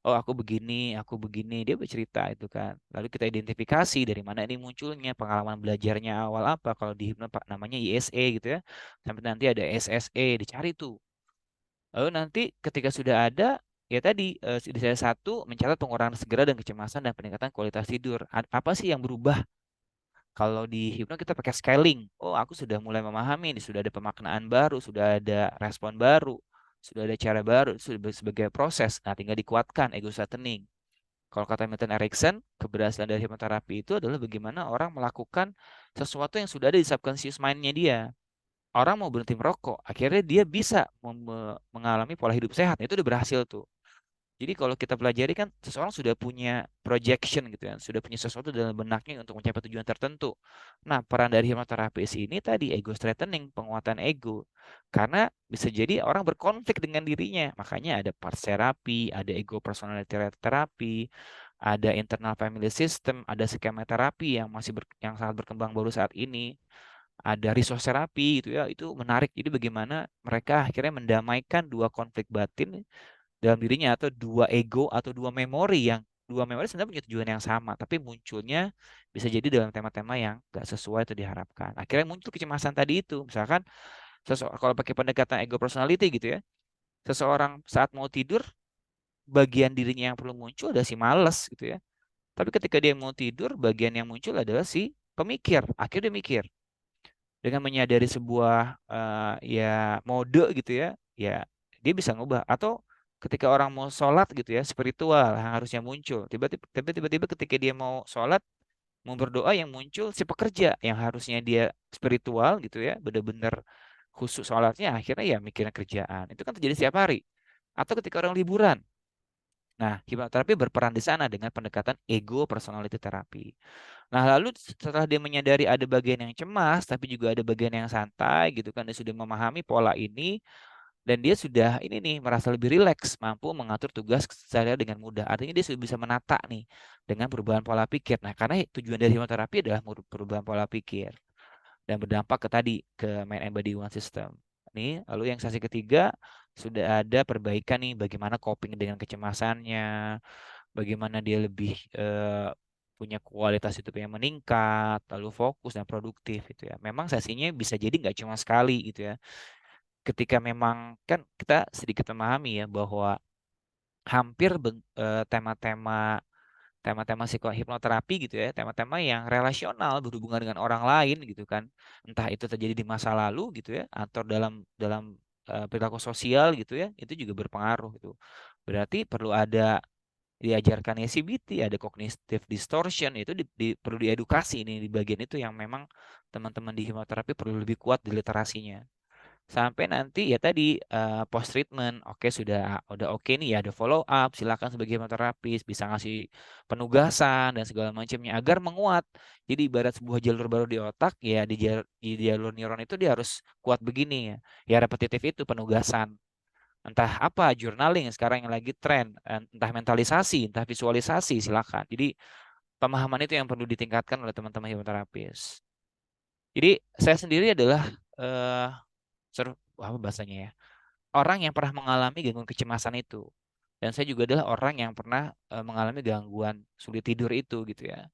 Oh aku begini, dia bercerita itu kan. Lalu kita identifikasi dari mana ini munculnya, pengalaman belajarnya awal apa, kalau di hipno Pak namanya ISE gitu ya. Sampai nanti ada SSE, dicari tuh. Lalu nanti ketika sudah ada, ya tadi di saya satu mencatat pengurangan segera dan kecemasan dan peningkatan kualitas tidur. Apa sih yang berubah? Kalau di hipno kita pakai scaling. Oh, aku sudah mulai memahami, ini sudah ada pemaknaan baru, sudah ada respon baru, sudah ada cara baru, sudah sebagai proses. Nah, tinggal dikuatkan ego setting. Kalau kata Milton Erickson, keberhasilan dari hipnoterapi itu adalah bagaimana orang melakukan sesuatu yang sudah ada di subconscious mind-nya dia. Orang mau berhenti merokok, akhirnya dia bisa mengalami pola hidup sehat. Nah, itu udah berhasil tuh. Jadi kalau kita pelajari kan seseorang sudah punya projection gitu ya, sudah punya sesuatu dalam benaknya untuk mencapai tujuan tertentu. Nah, peran dari hipnoterapis ini tadi ego strengthening, penguatan ego. Karena bisa jadi orang berkonflik dengan dirinya. Makanya ada parts therapy, ada ego personality therapy, ada internal family system, ada skema terapi yang yang sangat berkembang baru saat ini. Ada resource terapi gitu ya, itu menarik. Jadi bagaimana mereka akhirnya mendamaikan dua konflik batin dalam dirinya atau dua ego atau dua memori sebenarnya punya tujuan yang sama tapi munculnya bisa jadi dalam tema-tema yang gak sesuai atau diharapkan. Akhirnya muncul kecemasan tadi itu. Misalkan kalau pakai pendekatan ego personality gitu ya, seseorang saat mau tidur bagian dirinya yang perlu muncul adalah si malas gitu ya. Tapi ketika dia mau tidur bagian yang muncul adalah si pemikir. Akhirnya dia mikir dengan menyadari sebuah ya mode gitu ya dia bisa ngubah. Atau ketika orang mau sholat gitu ya, spiritual yang harusnya muncul, tiba-tiba ketika dia mau sholat, mau berdoa, yang muncul si pekerja yang harusnya dia spiritual gitu ya, benar-benar khusus sholatnya, akhirnya ya mikirin kerjaan. Itu kan terjadi setiap hari. Atau ketika orang liburan. Nah, hipnoterapi berperan di sana dengan pendekatan ego personality therapy. Nah, lalu setelah dia menyadari ada bagian yang cemas, tapi juga ada bagian yang santai gitu kan, dia sudah memahami pola ini, dan dia sudah ini nih merasa lebih rileks, mampu mengatur tugas sehari dengan mudah. Artinya dia sudah bisa menata nih dengan perubahan pola pikir. Nah, karena tujuan dari hipnoterapi adalah perubahan pola pikir dan berdampak ke tadi ke mind and body one system. Nih, lalu yang sesi ketiga sudah ada perbaikan nih bagaimana coping dengan kecemasannya, bagaimana dia lebih punya kualitas hidup yang meningkat, lalu fokus dan produktif gitu ya. Memang sesinya bisa jadi nggak cuma sekali gitu ya. Ketika memang kan kita sedikit memahami ya bahwa hampir tema-tema tema-tema hipnoterapi gitu ya, tema-tema yang relasional berhubungan dengan orang lain gitu kan. Entah itu terjadi di masa lalu gitu ya, atau dalam dalam perilaku sosial gitu ya, itu juga berpengaruh gitu. Berarti perlu ada diajarkan CBT, ada cognitive distortion, itu perlu diedukasi ini di bagian itu yang memang teman-teman di hipnoterapi perlu lebih kuat di literasinya. Sampai nanti ya tadi post treatment, oke sudah oke nih ya, ada follow up, silakan sebagai hipnoterapis bisa ngasih penugasan dan segala macamnya agar menguat. Jadi ibarat sebuah jalur baru di otak ya, di jalur neuron itu dia harus kuat begini ya. Ya repetitif itu penugasan. Entah apa journaling sekarang yang lagi tren, entah mentalisasi, entah visualisasi, silakan. Jadi pemahaman itu yang perlu ditingkatkan oleh teman-teman hipnoterapis. Jadi saya sendiri adalah eh apa bahasanya ya? Orang yang pernah mengalami gangguan kecemasan itu. Dan saya juga adalah orang yang pernah mengalami gangguan sulit tidur itu gitu ya.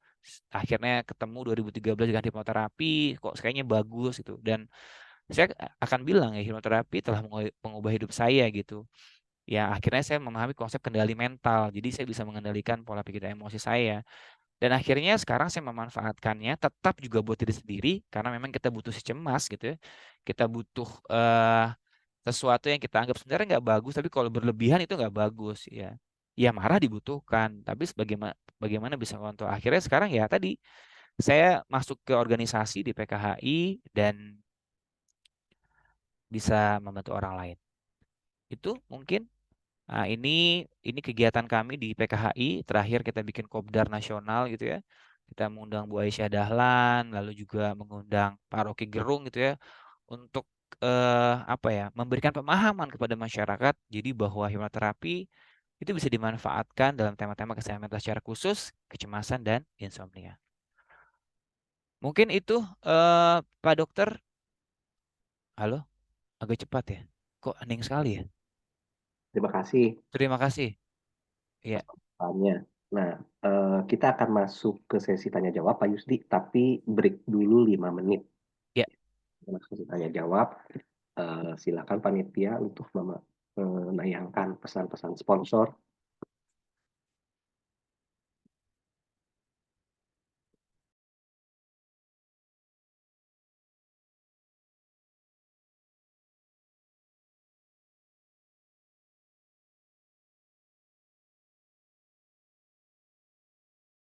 Akhirnya ketemu 2013 dengan hipnoterapi, kok kayaknya bagus gitu. Dan saya akan bilang ya hipnoterapi telah mengubah hidup saya gitu. Ya akhirnya saya memahami konsep kendali mental. Jadi saya bisa mengendalikan pola pikir dan emosi saya. Dan akhirnya sekarang saya memanfaatkannya tetap juga buat diri sendiri karena memang kita butuh si cemas gitu ya. Kita butuh sesuatu yang kita anggap sebenarnya nggak bagus, tapi kalau berlebihan itu nggak bagus ya. Ya marah dibutuhkan, tapi bagaimana bisa kontrol. Akhirnya sekarang ya tadi saya masuk ke organisasi di PKHI dan bisa membantu orang lain. Itu mungkin. Nah, ini kegiatan kami di PKHI. Terakhir kita bikin kopdar nasional gitu ya. Kita mengundang Bu Aisyah Dahlan, lalu juga mengundang Pak Rocky Gerung gitu ya untuk apa ya, memberikan pemahaman kepada masyarakat jadi bahwa hipnoterapi itu bisa dimanfaatkan dalam tema-tema kesehatan mental secara khusus, kecemasan dan insomnia. Mungkin itu Pak Dokter. Halo, agak cepat ya. Kok hening sekali ya? Terima kasih Terima kasih. Iya, pertanyaannya. Nah, kita akan masuk ke sesi tanya jawab Pak Yusdi, tapi break dulu 5 menit. iya. Masuk sesi tanya jawab. Silakan panitia untuk menayangkan pesan-pesan sponsor